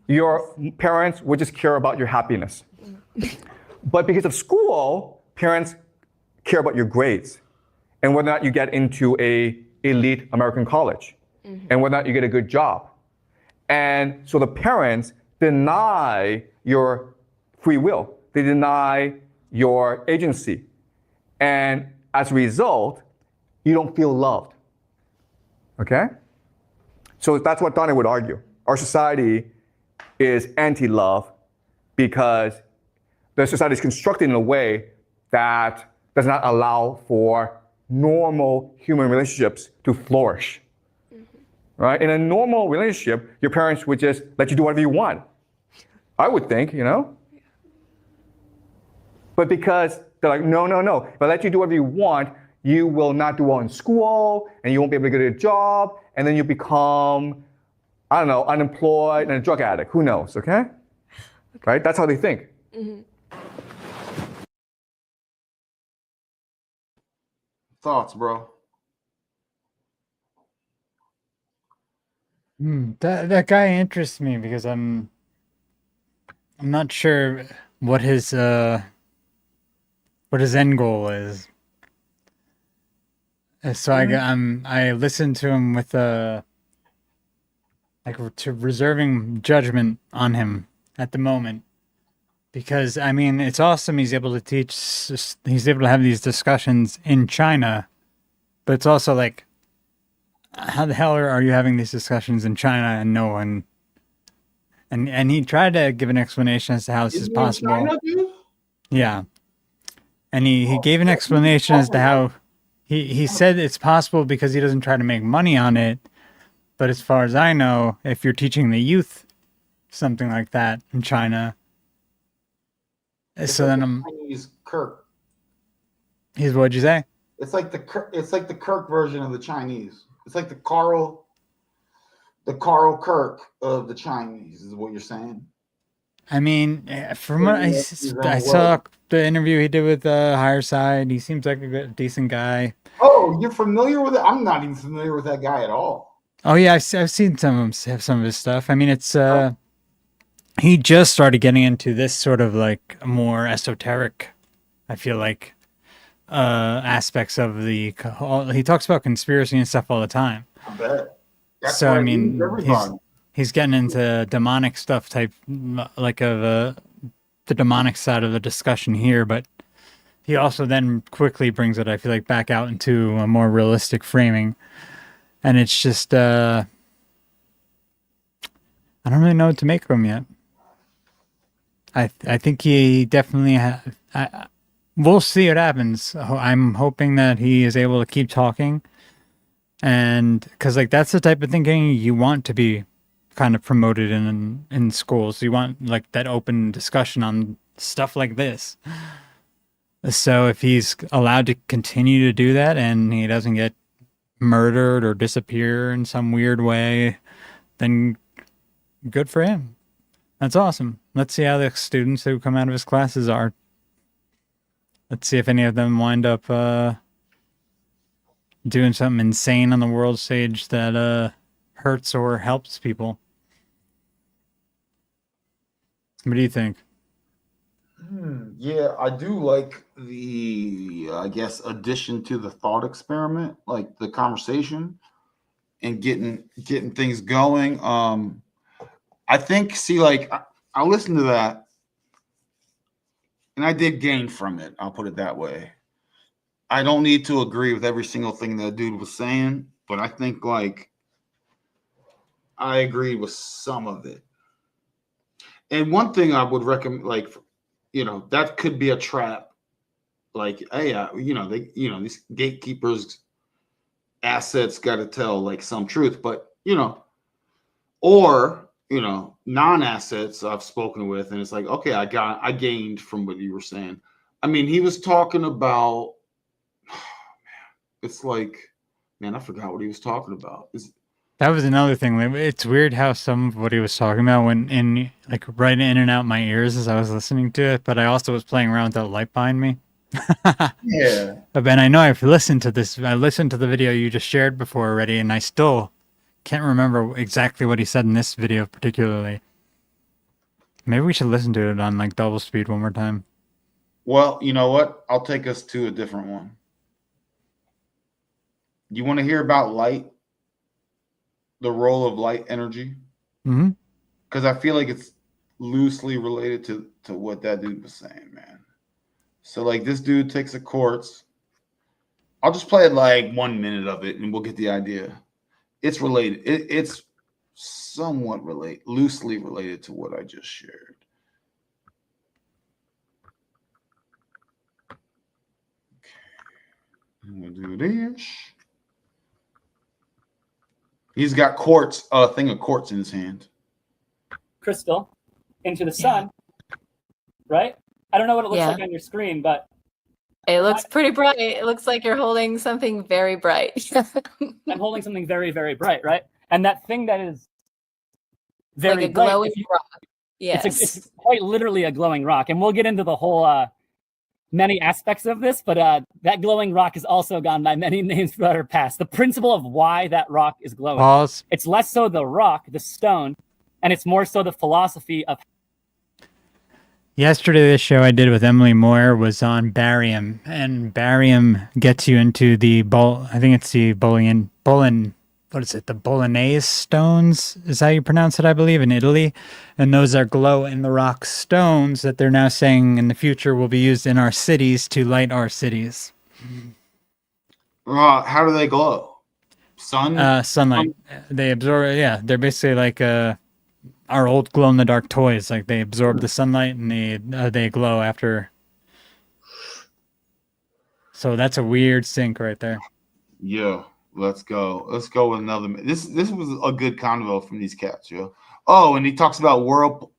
your parents would just care about your happiness. But because of school, parents care about your grades and whether or not you get into a elite American college, and whether or not you get a good job. And so the parents deny your free will. They deny your agency. And as a result, you don't feel loved. Okay? So that's what Dante would argue. Our society is anti-love because the society is constructed in a way that does not allow for normal human relationships to flourish, right? In a normal relationship, your parents would just let you do whatever you want. I would think, But because they're like, no. If I let you do whatever you want, you will not do well in school, and you won't be able to get a job, and then you become, I don't know, unemployed and a drug addict. Who knows, okay? Right? That's how they think. Thoughts, bro? That guy interests me because I'm not sure what his end goal is. So I listened to him with to reserving judgment on him at the moment, Because I mean, it's awesome he's able to teach, he's able to have these discussions in China, but it's also like, how the hell are you having these discussions in China and no one? And he tried to give an explanation as to how this is possible. China, dude? Yeah, and he gave an explanation as to how he said it's possible because he doesn't try to make money on it. But as far as I know, if you're teaching the youth something like that in China, so then I'm. Chinese Kirk. He's what'd you say? It's like the Kirk version of the Chinese. It's like the Carl Kirk of the Chinese is what you're saying. I mean, from what I saw the interview he did with Higher Side, he seems like a good, decent guy. Oh, you're familiar with it? I'm not even familiar with that guy at all. Oh yeah, I've seen some of his stuff. I mean, it's he just started getting into this sort of like more esoteric, I feel like, aspects of the. He talks about conspiracy and stuff all the time. I bet. That's So why I mean, everybody. he's getting into demonic stuff type, like of the demonic side of the discussion here, but he also then quickly brings it, I feel like, back out into a more realistic framing, and it's just I don't really know what to make of him yet. I think he definitely we'll see what happens. I'm hoping that he is able to keep talking, and because like that's the type of thinking you want to be kind of promoted in schools. You want like that open discussion on stuff like this. So if he's allowed to continue to do that and he doesn't get murdered or disappear in some weird way, then good for him. That's awesome. Let's see how the students who come out of his classes are. Let's see if any of them wind up doing something insane on the world stage that hurts or helps people. What do you think? Yeah, I do like the, I guess, addition to the thought experiment, like the conversation and getting things going. I think, see, like I listened to that and I did gain from it. I'll put it that way. I don't need to agree with every single thing that dude was saying, but I think like I agreed with some of it. And one thing I would recommend, like, you know, that could be a trap. Like, hey, you know, these gatekeepers' assets got to tell like some truth, but you know, or you know, non-assets I've spoken with, and it's like, okay, I gained from what you were saying. I mean, he was talking about. It's like, man, I forgot what he was talking about. That was another thing. It's weird how some of what he was talking about went in, like, right in and out my ears as I was listening to it, but I also was playing around with that light behind me. Yeah. And I know I've listened to this. I listened to the video you just shared before already, and I still can't remember exactly what he said in this video particularly. Maybe we should listen to it on, like, double speed one more time. Well, you know what? I'll take us to a different one. You want to hear about light? The role of light energy? Mm-hmm. Because I feel like it's loosely related to what that dude was saying, man. So, like, this dude takes a quartz. I'll just play it like 1 minute of it, and we'll get the idea. It's related. It's somewhat loosely related to what I just shared. Okay. I'm going to do this. He's got quartz, a thing of quartz in his hand. Crystal into the sun, right? I don't know what it looks like on your screen, but it looks pretty bright. It looks like you're holding something very bright. I'm holding something very, very bright, right? And that thing that is very like a glowing bright, rock. Yes. It's quite literally a glowing rock. And we'll get into the whole many aspects of this, but that glowing rock has also gone by many names throughout our past. The principle of why that rock is glowing. Pause. It's less so the rock, the stone, and it's more so the philosophy of. Yesterday, this show I did with Emily Moore was on barium, and barium gets you into the I think it's the Boolean what is it? The Bolognese stones is how you pronounce it, I believe, in Italy. And those are glow in the rock stones that they're now saying in the future will be used in our cities to light our cities. How do they glow? Sunlight. They absorb. Yeah, they're basically like our old glow in the dark toys. Like they absorb the sunlight and they glow after. So that's a weird sync right there. Yeah, let's go. Let's go with another. This was a good convo from these cats, yo. Oh, and he talks about whirlpool.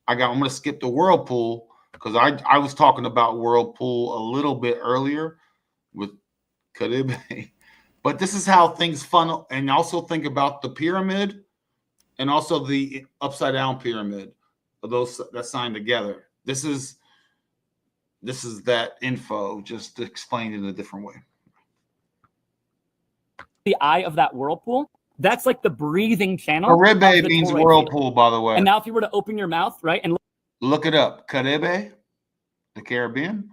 I'm gonna skip the whirlpool because I was talking about whirlpool a little bit earlier with Caribe. But this is how things funnel, and also think about the pyramid and also the upside down pyramid of those that sign together. This is that info just explained in a different way. The eye of that whirlpool, that's like the breathing channel. Caribe means whirlpool, by the way. And now if you were to open your mouth, right, and look it up, Caribe, the Caribbean,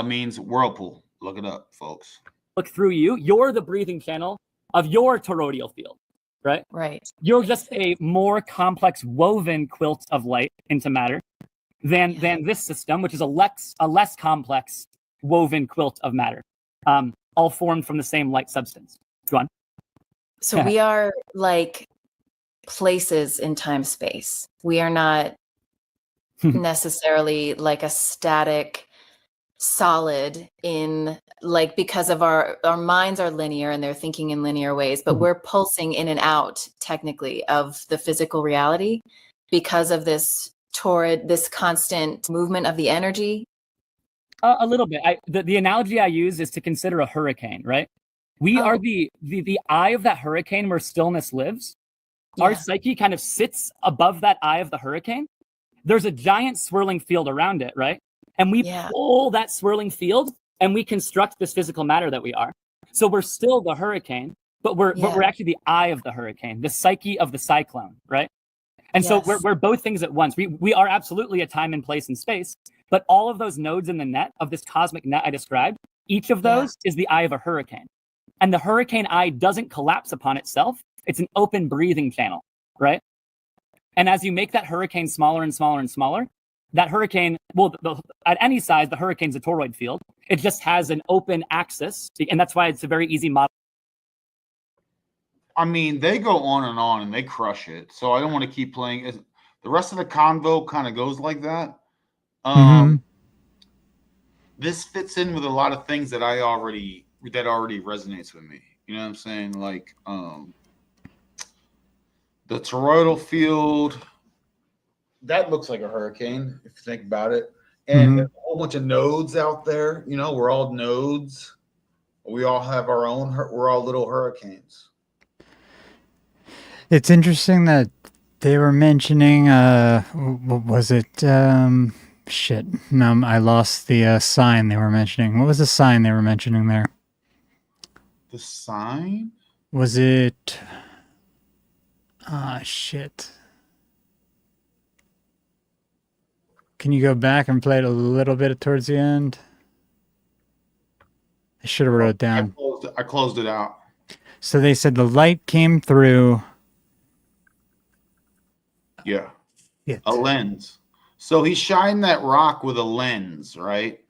means whirlpool. Look it up, folks. Look through you, you're the breathing channel of your toroidal field, right? Right. You're just a more complex woven quilt of light into matter than this system, which is a less complex woven quilt of matter, all formed from the same light substance. Go on. So we are like places in time space. We are not necessarily like a static solid in like, because of our minds are linear and they're thinking in linear ways, but we're pulsing in and out technically of the physical reality because of this this constant movement of the energy. A little bit. The analogy I use is to consider a hurricane, right? We are the eye of that hurricane where stillness lives. Our psyche kind of sits above that eye of the hurricane. There's a giant swirling field around it, right? And we pull that swirling field and we construct this physical matter that we are. So we're still the hurricane, but we're actually the eye of the hurricane, the psyche of the cyclone, right? And so we're both things at once. We are absolutely a time and place and space, but all of those nodes in the net of this cosmic net I described, each of those is the eye of a hurricane. And the hurricane eye doesn't collapse upon itself. It's an open breathing channel, right? And as you make that hurricane smaller and smaller and smaller, that hurricane, well, at any size, the hurricane's a toroid field. It just has an open axis, and that's why it's a very easy model. I mean, they go on and they crush it. So I don't want to keep playing. The rest of the convo kind of goes like that. This fits in with a lot of things that already resonates with me. You know what I'm saying? Like the toroidal field, that looks like a hurricane if you think about it. And there's a whole bunch of nodes out there. You know, we're all nodes. We all have our own. We're all little hurricanes. It's interesting that they were mentioning, what was it? Shit. No, I lost the sign they were mentioning. What was the sign they were mentioning there? The sign? Was it... shit. Can you go back and play it a little bit towards the end? I should have wrote it down. I closed it out. So they said the light came through... Yeah. A lens. So he shined that rock with a lens, right?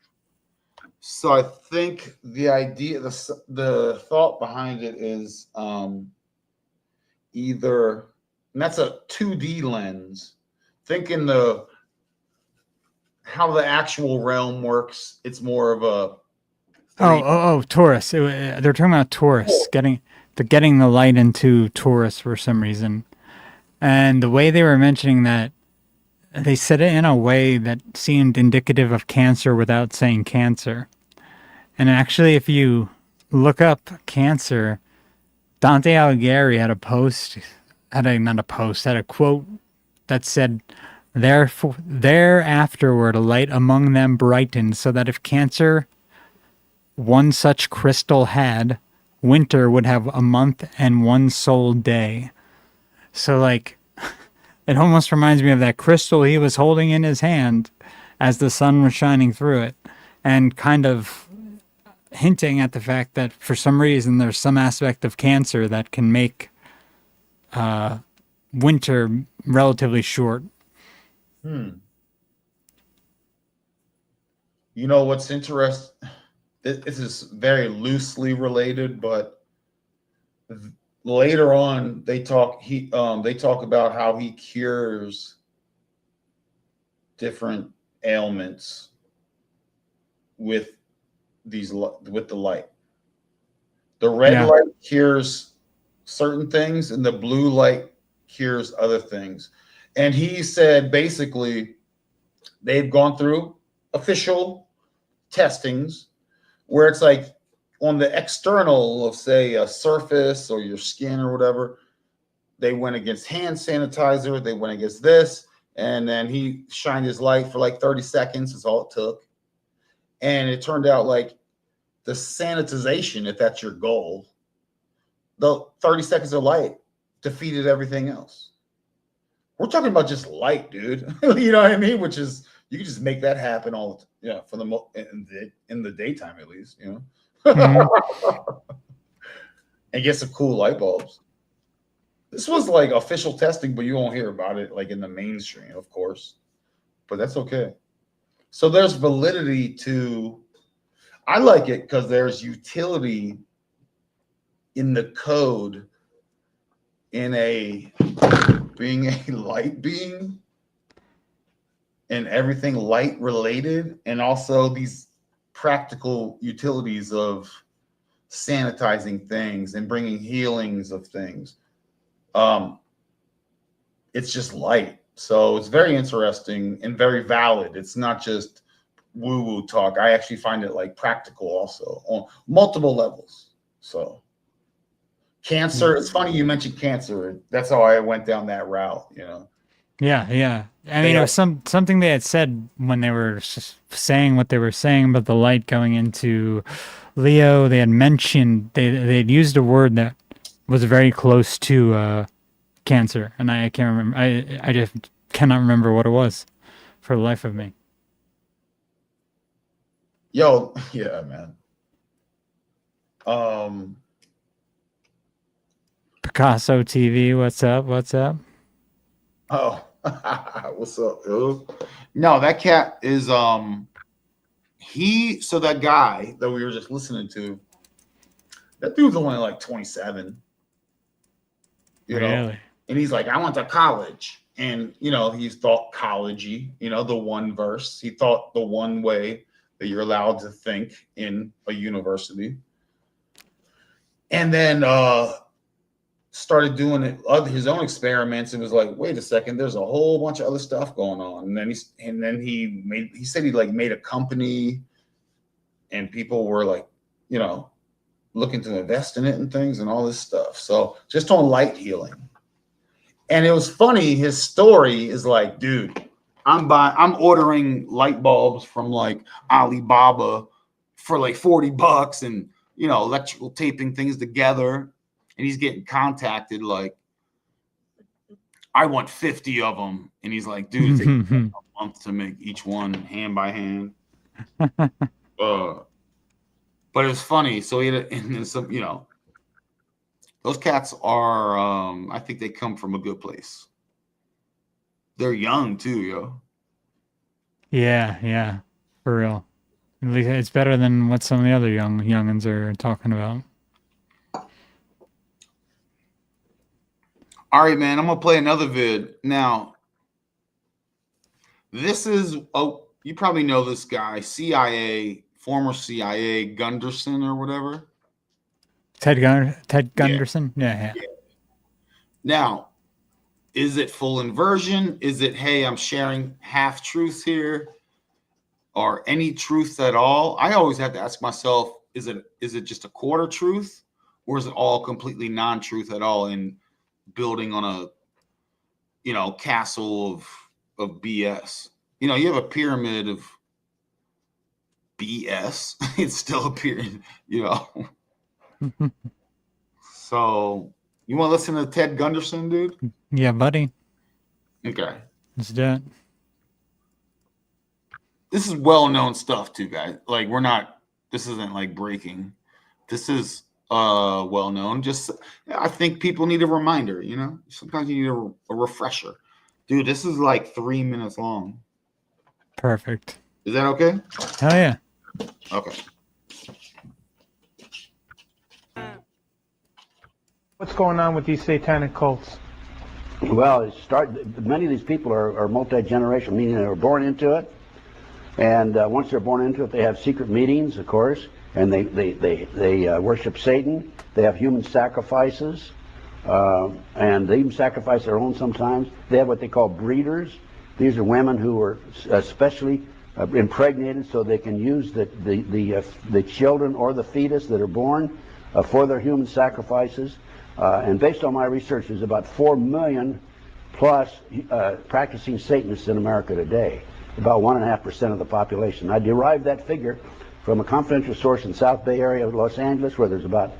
So I think the idea, the thought behind it is either, and that's a 2D lens. Thinking how the actual realm works, it's more of a Taurus. They're talking about Taurus, getting the light into Taurus for some reason. And the way they were mentioning that, they said it in a way that seemed indicative of Cancer without saying Cancer. And actually, if you look up Cancer, Dante Alighieri had a quote that said, there afterward a light among them brightened, so that if Cancer one such crystal had, winter would have a month and one sole day. So like, it almost reminds me of that crystal he was holding in his hand as the sun was shining through it. And kind of hinting at the fact that for some reason there's some aspect of cancer that can make winter relatively short. You know what's interesting? This is very loosely related, but later on they talk about how he cures different ailments with the light. The red light cures certain things, and the blue light cures other things. And he said basically they've gone through official testings where it's like on the external of, say, a surface or your skin or whatever, they went against hand sanitizer, they went against this, and then he shined his light for like 30 seconds is all it took. And it turned out like the sanitization, if that's your goal, the 30 seconds of light defeated everything else. We're talking about just light, dude. You know what I mean? Which is, you can just make that happen all, for in the daytime at least, you know. And get some cool light bulbs. This was like official testing, but you won't hear about it like in the mainstream, of course. But that's okay. So there's validity to, I like it because there's utility in the code in being a light being and everything light related, and also these practical utilities of sanitizing things and bringing healings of things. It's just light. So it's very interesting and very valid. It's not just woo-woo talk. I actually find it like practical also on multiple levels. So cancer, it's funny you mentioned cancer. That's how I went down that route, you know. Yeah. I mean, it was something they had said when they were saying what they were saying about the light going into Leo. They had mentioned, they had used a word that was very close to cancer, and I can't remember. I just cannot remember what it was for the life of me. Yo, yeah, man. Picasso TV, what's up? Oh, what's up, yo? No, that cat is so that guy that we were just listening to, that dude's only like 27. You know, and he's like, I went to college, and he thought collegey, the one verse. He thought the one way that you're allowed to think in a university, and then started doing his own experiments. It was like, wait a second, there's a whole bunch of other stuff going on. And then he said he like made a company, and people were like, looking to invest in it and things and all this stuff. So just on light healing. And it was funny. His story is like, dude, I'm ordering light bulbs from like Alibaba for like $40 and, electrical taping things together. And he's getting contacted like, I want 50 of them. And he's like, dude, it takes a month to make each one hand by hand. But it was funny. So he had, and some, those cats are, I think they come from a good place. They're young too, yo. Yeah, for real. At least it's better than what some of the other youngins are talking about. All right, man, I'm gonna play another vid. Now, this is, you probably know this guy, former CIA Gunderson or whatever. Ted Gunderson? Yeah. Now, is it full inversion? Is it, hey, I'm sharing half truths here, or any truth at all? I always have to ask myself, is it just a quarter truth, or is it all completely non-truth at all in building on a castle of BS? You have a pyramid of BS. It's still a pyramid, So you want to listen to Ted Gunderson, dude? Yeah, buddy. Okay. Let's do it. This is well-known stuff too, guys. Like, we're not This isn't like breaking. This is well known. Just I think people need a reminder, you know? Sometimes you need a refresher. Dude, this is like 3 minutes long. Perfect. Is that okay? Hell yeah. Okay. What's going on with these satanic cults? Well, many of these people are multi-generational, meaning they were born into it. And once they're born into it, they have secret meetings, of course, and they worship Satan. They have human sacrifices, and they even sacrifice their own sometimes. They have what they call breeders. These are women who are especially impregnated so they can use the children or the fetus that are born for their human sacrifices. And based on my research, there's about 4 million plus practicing Satanists in America today, about 1.5% of the population. I derived that figure from a confidential source in South Bay area of Los Angeles, where there's about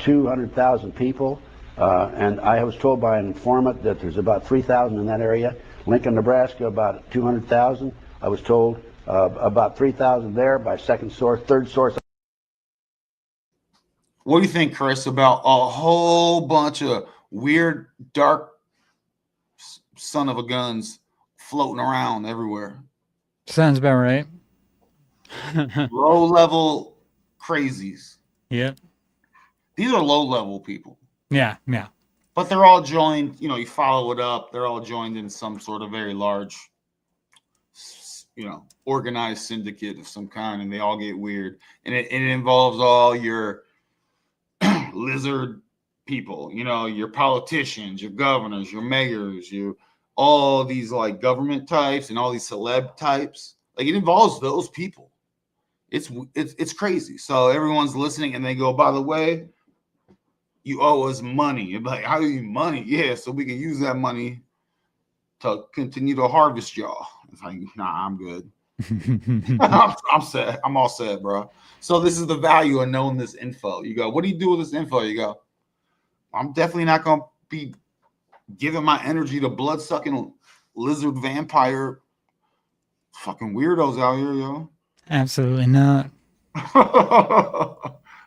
200,000 people. And I was told by an informant that there's about 3,000 in that area. Lincoln, Nebraska, about 200,000. I was told about 3,000 there by second source, third source. What do you think, Chris, about a whole bunch of weird, dark son of a guns floating around everywhere? Sounds about right. Low-level crazies. Yep. These are low-level people. Yeah, yeah. But they're all joined, you know, you follow it up, they're all joined in some sort of very large, you know, organized syndicate of some kind, and they all get weird. And it involves all your lizard people, you know, your politicians, your governors, your mayors, all these like government types and all these celeb types. Like it involves those people. It's crazy. So everyone's listening and they go, by the way, you owe us money. You're like, how do you money? Yeah, so we can use that money to continue to harvest y'all. It's like, nah, I'm good. I'm set. I'm all set, bro. So this is the value of knowing this info. You go, what do you do with this info? You go, I'm definitely not going to be giving my energy to blood-sucking lizard vampire fucking weirdos out here, yo. Absolutely not.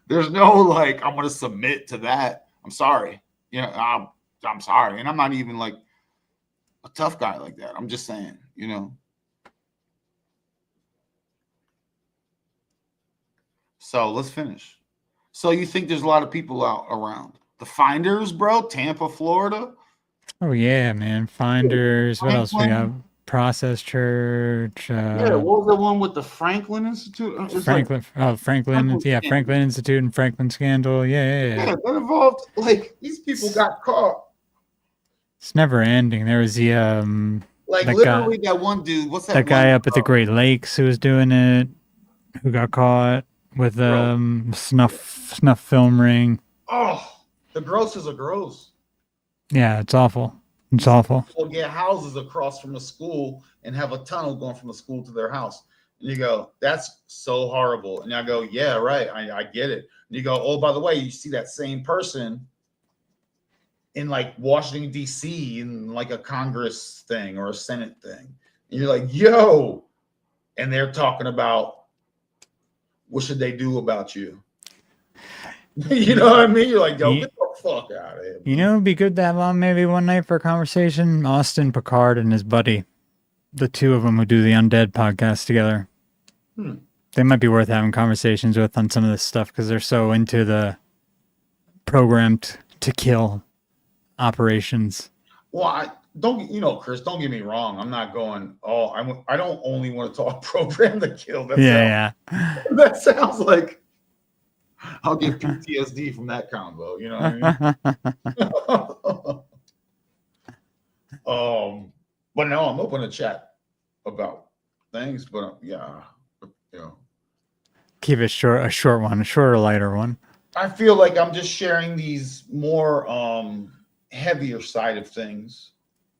There's no like, I'm going to submit to that. I'm sorry. Yeah, I'm sorry. And I'm not even like a tough guy like that. I'm just saying, you know. So let's finish. So you think there's a lot of people out around? The Finders, bro, Tampa, Florida. Oh yeah, man. Finders. What else we got? Process Church. Yeah, what was the one with the Franklin Institute? It's Franklin. Like, Franklin. Yeah, Franklin Institute and Franklin scandal. Yeah. Yeah, that involved like these people got caught. It's never ending. There was the like that literally guy, that one dude. What's that? that guy up at the Great Lakes who was doing it, who got caught with snuff film ring. Oh, the grosses are gross. Yeah, it's awful. It's awful. People get houses across from a school and have a tunnel going from the school to their house. And you go, that's so horrible. And I go, yeah, right. I get it. And you go, oh, by the way, you see that same person in like Washington, D.C. in like a Congress thing or a Senate thing. And you're like, yo. And they're talking about what should they do about you? You know what I mean? You're like, yo, get the fuck out of here. You know, it'd be good to have on maybe one night for a conversation. Austin Picard and his buddy, the two of them who do the Undead podcast together. They might be worth having conversations with on some of this stuff because they're so into the programmed to kill operations. Well, Chris, don't get me wrong. I'm not going, I don't only want to talk program to kill. Yeah. That sounds like I'll get PTSD from that combo. You know what I mean? But no, I'm open to chat about things. But Keep it short, a shorter, lighter one. I feel like I'm just sharing these more heavier side of things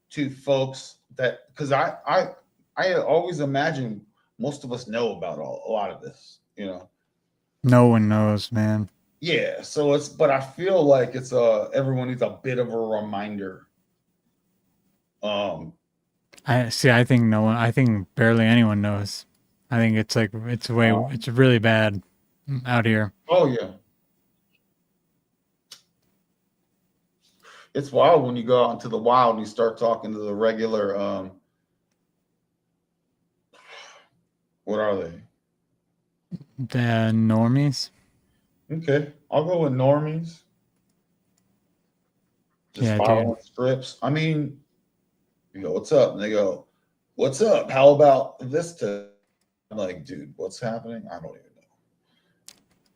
to folks that because I always imagine most of us know about a lot of this, you know. No one knows, man. Yeah, so but I feel like it's everyone needs a bit of a reminder. I think no one. I think barely anyone knows. I think it's like it's really bad. out here. Oh yeah. It's wild when you go out into the wild and you start talking to the regular what are they? The normies. Okay, I'll go with normies. Just Yeah, following dude. scripts. I mean, you go, what's up? And they go, what's up? How about this? I'm like, dude, what's happening? I don't even know.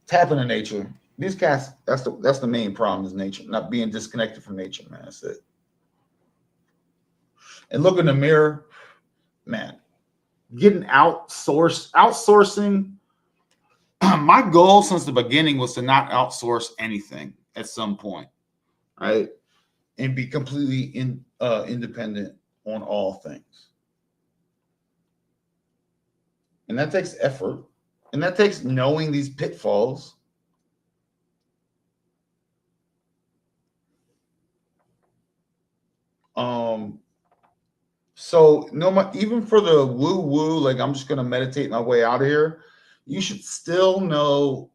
Tap into nature. These cats, that's the main problem is nature, not being disconnected from nature, man. That's it. And look in the mirror, man. Getting outsourcing. My goal since the beginning was to not outsource anything at some point, right? And be completely independent on all things. And that takes effort. And that takes knowing these pitfalls. So even for the woo-woo, like I'm just gonna meditate my way out of here, you should still know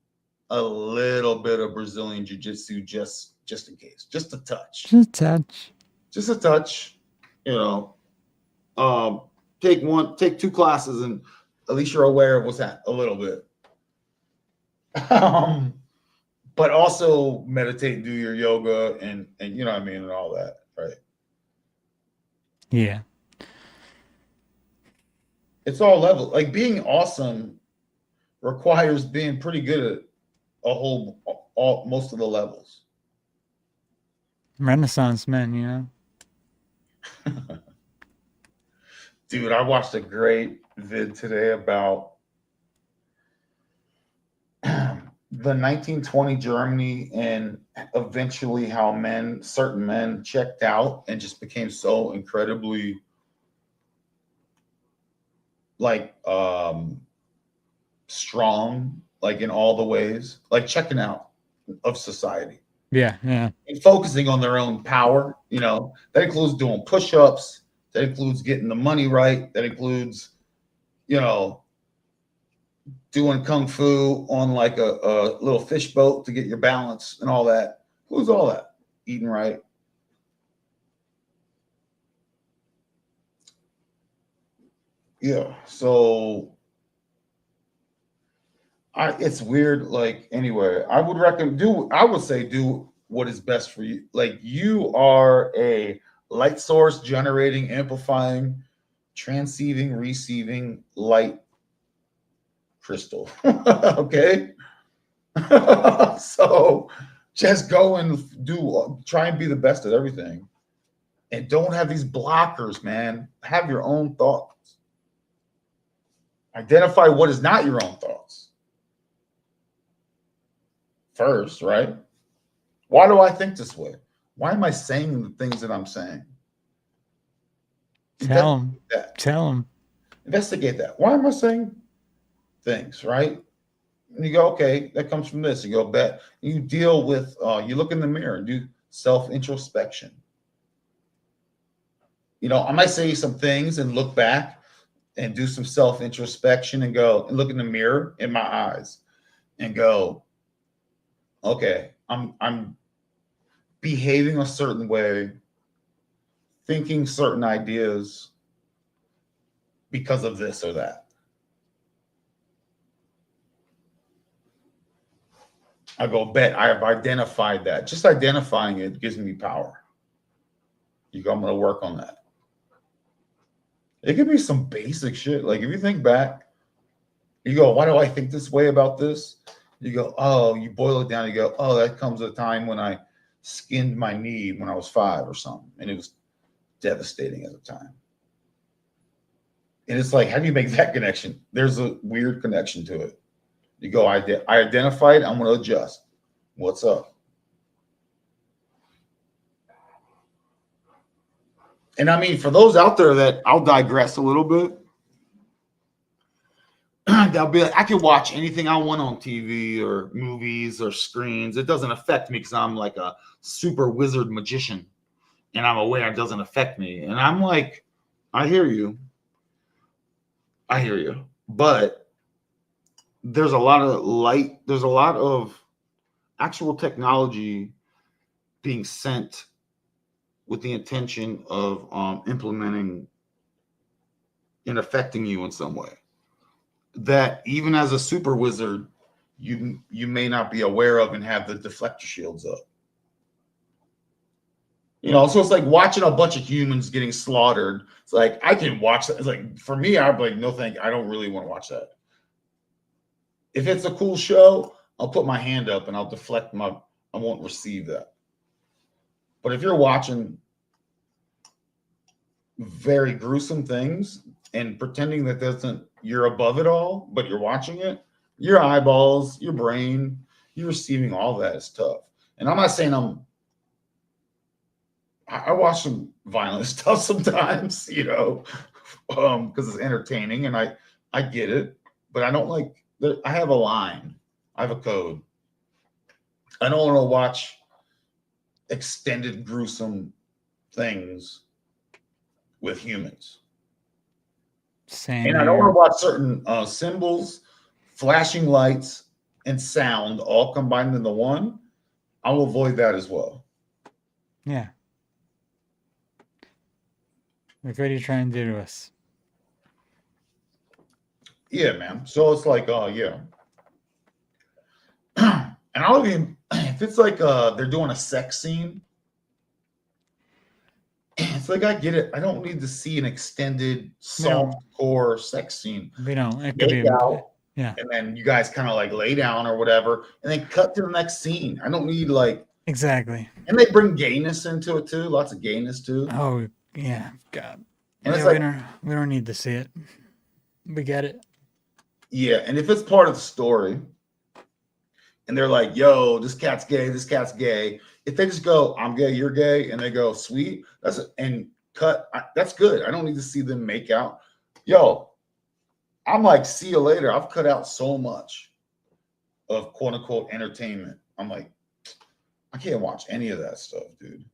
a little bit of Brazilian jiu-jitsu just in case, just a touch. Just a touch. Just a touch, you know. Take 2 classes and at least you're aware of what's that a little bit. But also meditate, do your yoga and you know what I mean, and all that, right? Yeah. It's all level. Like being awesome requires being pretty good at most of the levels. Renaissance men, you know. Dude, I watched a great vid today about the 1920 Germany and eventually how certain men checked out and just became so incredibly like strong, like in all the ways, like checking out of society. Yeah, yeah. And focusing on their own power, you know, that includes doing push-ups, that includes getting the money right, that includes, you know, doing kung fu on like a little fish boat to get your balance and all that. Who's all that? Eating right. Yeah. So it's weird. Like anyway, I would say do what is best for you. Like you are a light source generating, amplifying, transceiving, receiving light crystal. Okay. So just go and try and be the best at everything. And don't have these blockers, man. Have your own thoughts. Identify what is not your own thoughts first, right? Why do I think this way? Why am I saying the things that I'm saying? Tell them. Investigate that. Why am I saying things, right? And you go, okay, that comes from this. You go, bet. You deal with, you look in the mirror and do self-introspection. You know, I might say some things and look back and do some self-introspection and go and look in the mirror in my eyes and go, okay, I'm behaving a certain way, thinking certain ideas because of this or that. I go, bet I have identified that. Just identifying it gives me power. You go, I'm going to work on that. It could be some basic shit. Like if you think back, you go, why do I think this way about this? You go, oh, you boil it down. You go, oh, that comes at a time when I skinned my knee when I was 5 or something. And it was devastating at the time. And it's like, how do you make that connection? There's a weird connection to it. You go, I identified, I'm going to adjust. What's up? And I mean, for those out there that I'll digress a little bit, they'll be like, I can watch anything I want on TV or movies or screens. It doesn't affect me because I'm like a super wizard magician and I'm aware it doesn't affect me. And I'm like, I hear you. But there's a lot of light, there's a lot of actual technology being sent with the intention of implementing and affecting you in some way, that even as a super wizard, you may not be aware of and have the deflector shields up. You know, so it's like watching a bunch of humans getting slaughtered. It's like, I can watch that. It's like, for me, I'd be like, no, thank you. I don't really want to watch that. If it's a cool show, I'll put my hand up and I'll deflect I won't receive that. But if you're watching very gruesome things and pretending that you're above it all, but you're watching it, your eyeballs, your brain, you're receiving all that is tough. And I'm not saying I watch some violent stuff sometimes, you know, because it's entertaining and I get it, but I don't like, I have a line, I have a code. I don't want to watch extended gruesome things with humans. Same and I don't want to watch certain symbols, flashing lights, and sound all combined into one. I'll avoid that as well. Yeah. Like, what are you trying to do to us? Yeah, man. So it's like, yeah. And I'll even, if it's like they're doing a sex scene, it's like, I get it. I don't need to see an extended soft core sex scene. We don't. It could be out, yeah. And then you guys kind of like lay down or whatever, and then cut to the next scene. I don't need like exactly. And they bring gayness into it too. Lots of gayness too. Oh yeah, God. And yeah, it's like, we don't need to see it. We get it. Yeah, and if it's part of the story, and they're like, "Yo, this cat's gay. This cat's gay." If they just go, "I'm gay, you're gay," and they go, "Sweet," and cut. That's good. I don't need to see them make out. Yo, I'm like, see you later. I've cut out so much of quote unquote entertainment. I'm like, I can't watch any of that stuff, dude.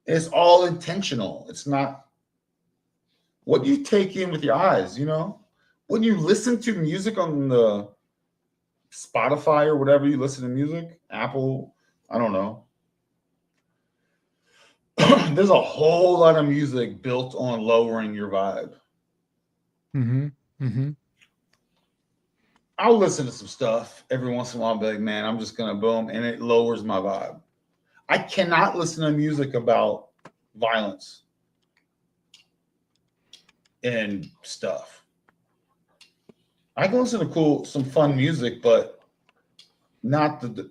It's all intentional. It's not what you take in with your eyes, you know? When you listen to music on the Spotify or whatever you listen to music, Apple, I don't know. There's a whole lot of music built on lowering your vibe. Mm-hmm. Mm-hmm. I'll listen to some stuff every once in a while, be like, man, I'm just gonna boom, and it lowers my vibe. I cannot listen to music about violence and stuff. I can listen to some fun music, but not the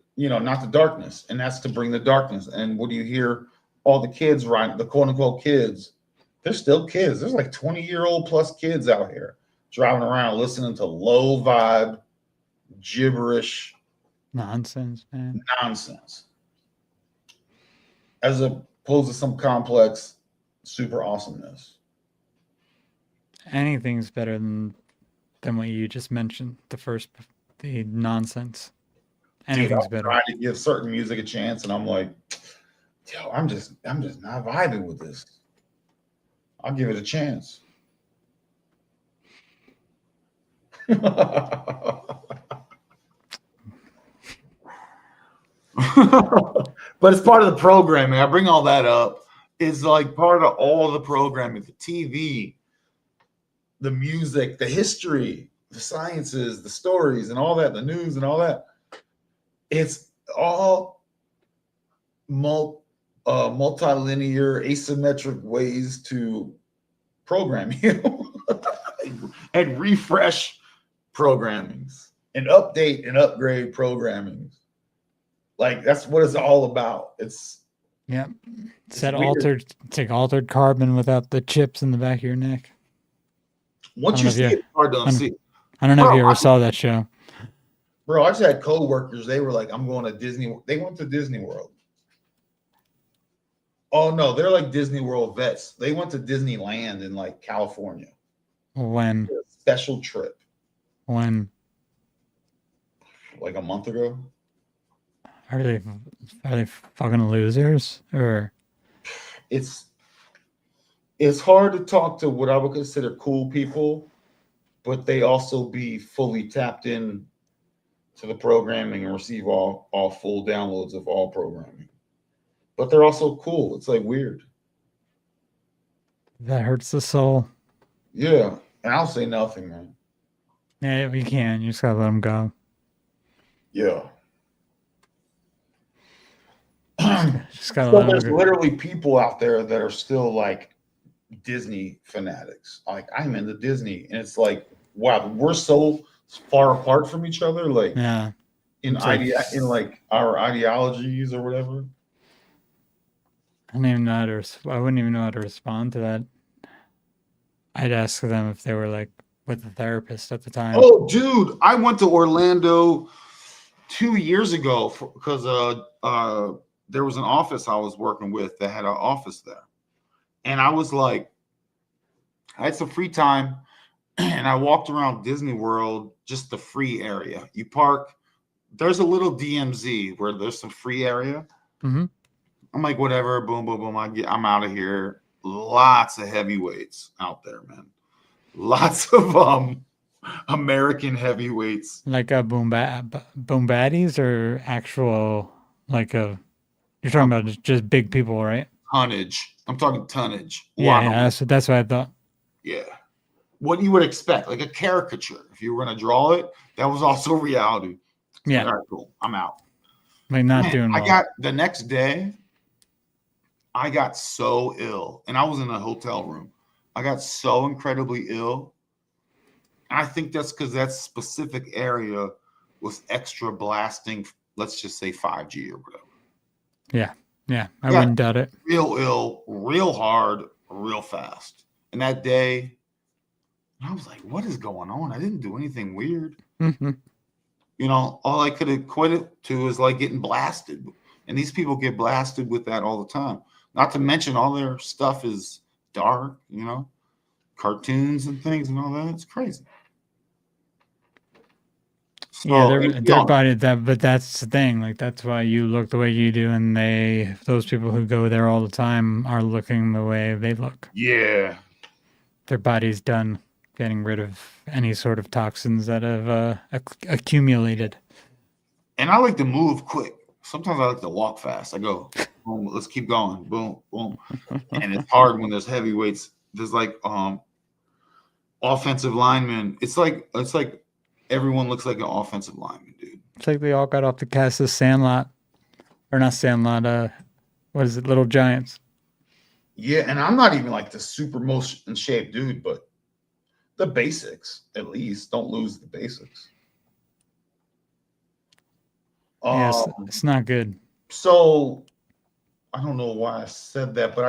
darkness. And that's to bring the darkness. And what do you hear? All the kids, right? The quote unquote kids, they're still kids. There's like 20-year-old plus kids out here driving around listening to low vibe, gibberish nonsense, man. Nonsense. As opposed to some complex, super awesomeness. Anything's better than what you just mentioned. The nonsense. Anything's better. Trying to give certain music a chance, and I'm like, yo, I'm just not vibing with this. I'll give it a chance. But it's part of the programming. I bring all that up. It's like part of all the programming, the TV, the music, the history, the sciences, the stories, and all that, the news and all that. It's all multilinear, asymmetric ways to program you and refresh programmings and update and upgrade programmings. Like, that's what it's all about. It's altered. It's like altered carbon without the chips in the back of your neck. Once you see it, it's hard to unsee. I don't know if you ever saw that show. Bro, I just had coworkers. They were like, I'm going to Disney. They went to Disney World. Oh, no, they're like Disney World vets. They went to Disneyland in like California. When? A special trip. When? Like a month ago. Are they fucking losers? Or it's hard to talk to what I would consider cool people but they also be fully tapped in to the programming and receive all full downloads of all programming. But they're also cool. It's like weird. That hurts the soul. Yeah, and I'll say nothing, man. Yeah, you can. You just gotta let them go. Yeah. Just gotta So let them there's go. literally people out there that are still like Disney fanatics. Like I'm into Disney, and it's like, wow, we're so far apart from each other. Like, Yeah. in It's like- in like our ideologies or whatever. I don't even know how to. I wouldn't even know how to respond to that. I'd ask them if they were like with a therapist at the time. Oh, dude, I went to Orlando 2 years ago because there was an office I was working with that had an office there, and I was like, I had some free time, and I walked around Disney World, just the free area. You park. There's a little DMZ where there's some free area. Mm-hmm. I'm like, whatever, boom, boom, boom. I'm out of here. Lots of heavyweights out there, man. Lots of American heavyweights. Like a boom baddies or actual like a. You're talking about just big people, right? Tonnage. I'm talking tonnage. Yeah, that's what I thought. Yeah. What you would expect, like a caricature. If you were going to draw it, that was also reality. Yeah. All right, cool. I'm out. Like not Man, doing well. I got the next day, I got so ill, and I was in a hotel room. I got so incredibly ill. I think that's because that specific area was extra blasting, let's just say 5G or whatever. Yeah. Yeah. I wouldn't doubt it. Real ill, real hard, real fast. And that day, I was like, what is going on? I didn't do anything weird. Mm-hmm. You know, all I could equate it to is like getting blasted. And these people get blasted with that all the time. Not to mention all their stuff is dark, you know, cartoons and things and all that. It's crazy. So, Yeah, their body but that's the thing. Like that's why you look the way you do, and those people who go there all the time are looking the way they look. Yeah. Their body's done getting rid of any sort of toxins that have accumulated. And I like to move quick. Sometimes I like to walk fast. I go, boom, let's keep going. Boom, boom. And it's hard when there's heavyweights. There's like offensive linemen. It's like everyone looks like an offensive lineman, dude. It's like they all got off the cast of Sandlot. Or not Sandlot, what is it, Little Giants. Yeah, and I'm not even like the super most in shape dude, but the basics, at least. Don't lose the basics. Yeah, it's not good. So I don't know why I said that, but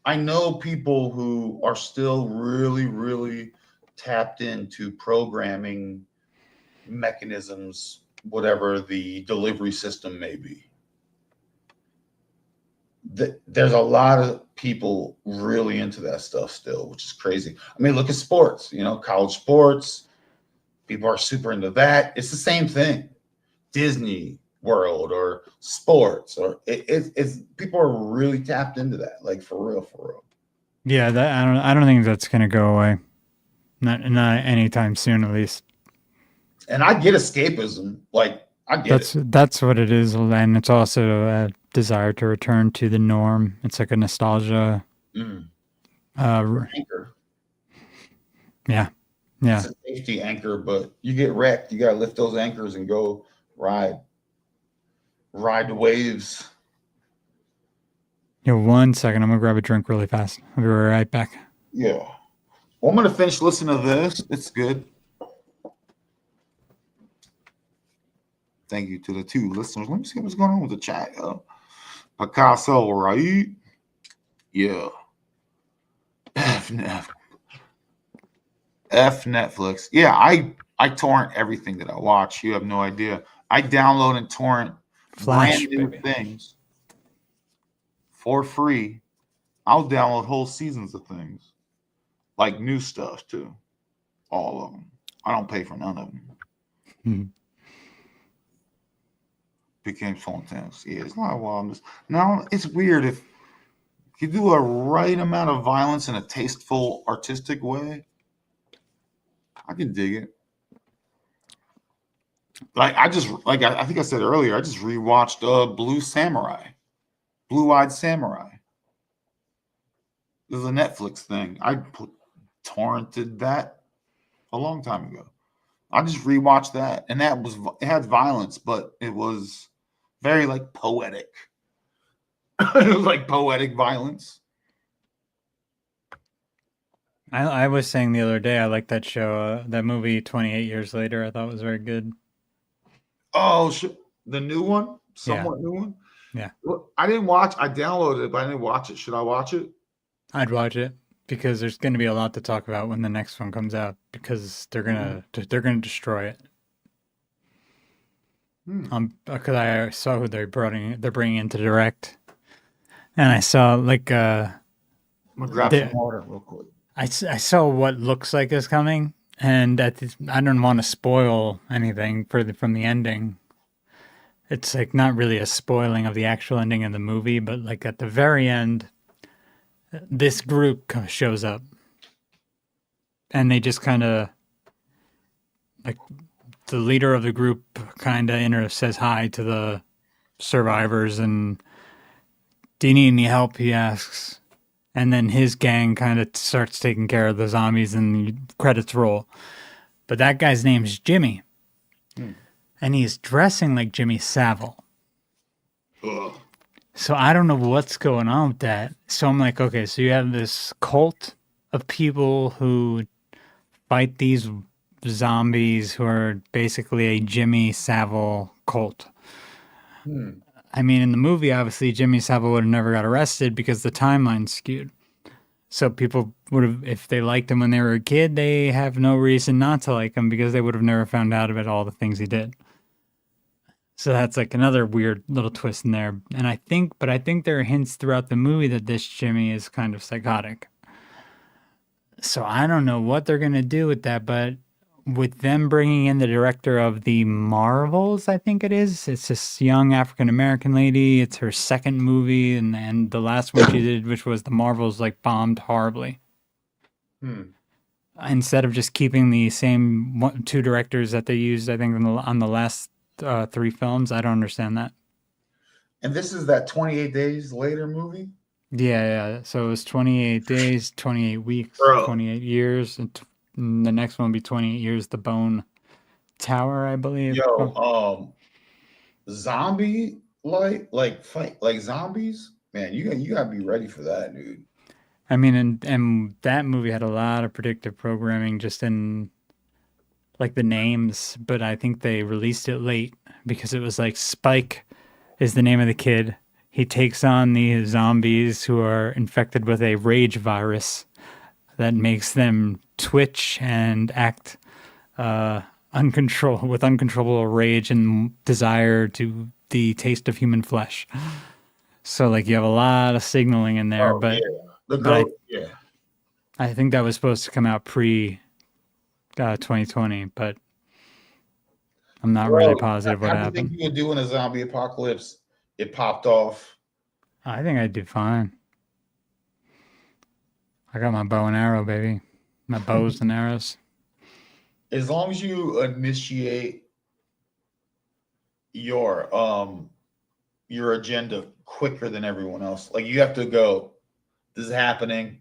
I know people who are still really, really tapped into programming mechanisms, whatever the delivery system may be. There's a lot of people really into that stuff still, which is crazy. I mean, look at sports, you know, college sports. People are super into that. It's the same thing. Disney World or sports, or it's people are really tapped into that, like for real. Yeah, I don't think that's gonna go away. Not anytime soon, at least. And I get escapism, like I get it. That's what it is, and it's also a desire to return to the norm. It's like a nostalgia. Anchor. Yeah. It's a safety anchor, but you get wrecked. You gotta lift those anchors and go ride the waves. Yeah, 1 second. I'm gonna grab a drink really fast. I'll be right back. Yeah. Well, I'm gonna finish listening to this. It's good. Thank you to the 2 listeners. Let me see what's going on with the chat. Picasso, right? Yeah. F Netflix. Yeah, I torrent everything that I watch. You have no idea. I download and torrent brand new things for free. I'll download whole seasons of things, like new stuff too. All of them. I don't pay for none of them. Became so intense. Yeah, it's not wildness. Now it's weird if you do a right amount of violence in a tasteful, artistic way. I can dig it. Like I think I said earlier, I just rewatched Blue-Eyed Samurai. This is a Netflix thing. Torrented that a long time ago. I just rewatched that, and it had violence, but it was very like poetic. It was like poetic violence. I was saying the other day I like that show, that movie 28 Years Later. I thought was very good. Oh, the new one, somewhat new one. Yeah, well, I didn't watch. I downloaded it, but I didn't watch it. Should I watch it? I'd watch it because there's going to be a lot to talk about when the next one comes out because they're gonna destroy it. Because I saw who they're bringing in to direct, and I saw like I'm gonna grab some water real quick. I saw what looks like is coming, and I don't want to spoil anything from the ending. It's like not really a spoiling of the actual ending of the movie, but like at the very end, this group shows up, and they just kind of like the leader of the group kind of says hi to the survivors, and do you need any help? He asks. And then his gang kind of starts taking care of the zombies and the credits roll. But that guy's name's Jimmy. And he's dressing like Jimmy Savile. Ugh. So I don't know what's going on with that. So I'm like, okay, so you have this cult of people who fight these zombies who are basically a Jimmy Savile cult. I mean, in the movie, obviously, Jimmy Savile would have never got arrested because the timeline's skewed. So people would have, if they liked him when they were a kid, they have no reason not to like him because they would have never found out about all the things he did. So that's like another weird little twist in there. And I think there are hints throughout the movie that this Jimmy is kind of psychotic. So I don't know what they're going to do with that, but with them bringing in the director of the Marvels, I think it is. It's this young African-American lady. It's her second movie, and the last one she did, which was the Marvels, like bombed horribly. Instead of just keeping the same two directors that they used, I think, on the last 3 films, I don't understand that. And this is that 28 Days Later movie? Yeah. So it was 28 days, 28 weeks, 28 years, and the next one will be 28 years, The Bone Tower, I believe. Zombie fight like zombies, man. You gotta be ready for that, dude. I mean, and that movie had a lot of predictive programming just in like the names, but I think they released it late because it was like Spike is the name of the kid. He takes on the zombies who are infected with a rage virus that makes them twitch and act with uncontrollable rage and desire to the taste of human flesh. So like you have a lot of signaling in there, I think that was supposed to come out pre 2020, but I'm not really positive what happened. How do you think you would do in a zombie apocalypse? It popped off. I think I'd do fine. I got my bow and arrow, baby. My bows and arrows. As long as you initiate your agenda quicker than everyone else. Like you have to go, this is happening.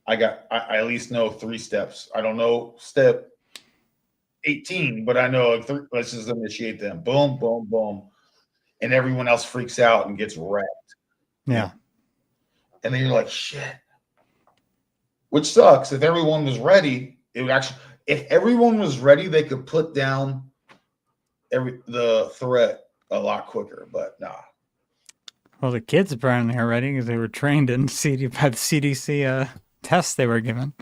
I at least know 3 steps. I don't know step 18, but I know let's just initiate them. Boom, boom, boom. And everyone else freaks out and gets wrecked. Yeah. And then you're like, shit. Which sucks. If everyone was ready, if everyone was ready, they could put down the threat a lot quicker, but nah. Well, the kids apparently are ready because they were trained by the CDC tests they were given.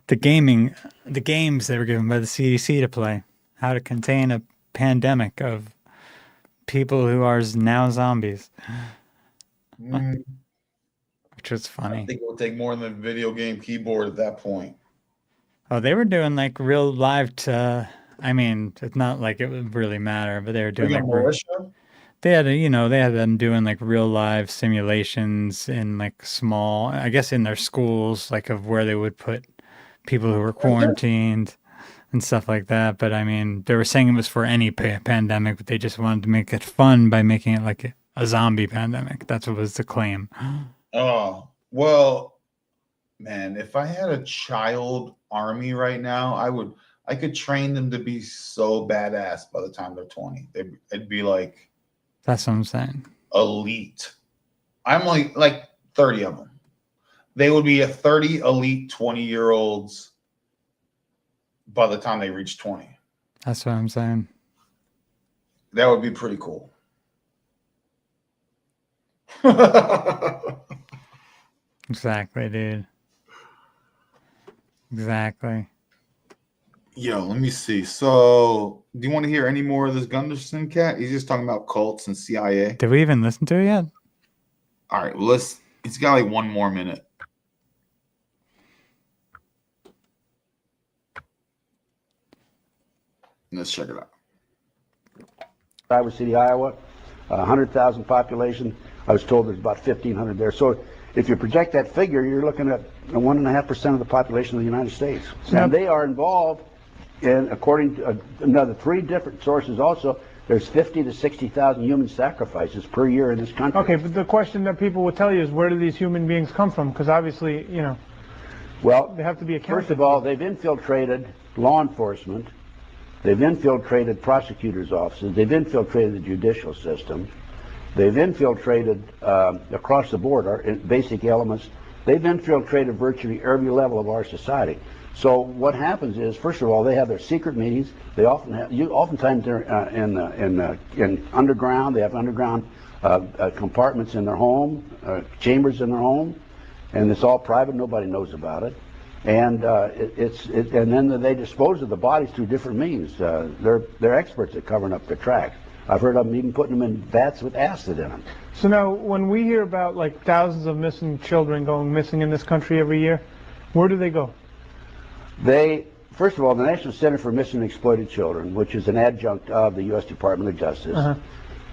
The games they were given by the CDC to play. How to contain a pandemic of people who are now zombies. Which was funny. I think it would take more than a video game keyboard at that point. Oh, they were doing like real live I mean, it's not like it would really matter, but they were doing like they had them doing like real live simulations in like small, I guess in their schools, like of where they would put people who were quarantined and stuff like that. But I mean, they were saying it was for any pandemic, but they just wanted to make it fun by making it like a zombie pandemic. That's what was the claim. Oh, well, man, if I had a child army right now, I could train them to be so badass by the time they're 20. It'd be like, that's what I'm saying, elite. I'm like 30 of them. They would be a 30 elite 20-year-olds by the time they reach 20. That's what I'm saying. That would be pretty cool. Exactly, dude. Exactly. Yo, let me see. So, do you want to hear any more of this Gunderson cat? He's just talking about cults and CIA. Did we even listen to it yet? All right, well, it's got like 1 more minute. Let's check it out. Iowa City, Iowa, 100,000 population. I was told there's about 1,500 there. So if you project that figure, you're looking at 1.5% of the population of the United States. And they are involved in, according to another 3 different sources also, there's 50 to 60,000 human sacrifices per year in this country. Okay, but the question that people will tell you is, where do these human beings come from? Because obviously, you know, well, they have to be accounted first of all, they've infiltrated law enforcement. They've infiltrated prosecutors' offices. They've infiltrated the judicial system. They've infiltrated across the board our basic elements. They've infiltrated virtually every level of our society. So what happens is, first of all, they have their secret meetings. They oftentimes they're in underground. They have underground compartments in their home, chambers in their home, and it's all private. Nobody knows about it. And and then they dispose of the bodies through different means. They're experts at covering up their tracks. I've heard of them even putting them in vats with acid in them. So now, when we hear about like thousands of missing children going missing in this country every year, where do they go? First of all, the National Center for Missing and Exploited Children, which is an adjunct of the U.S. Department of Justice,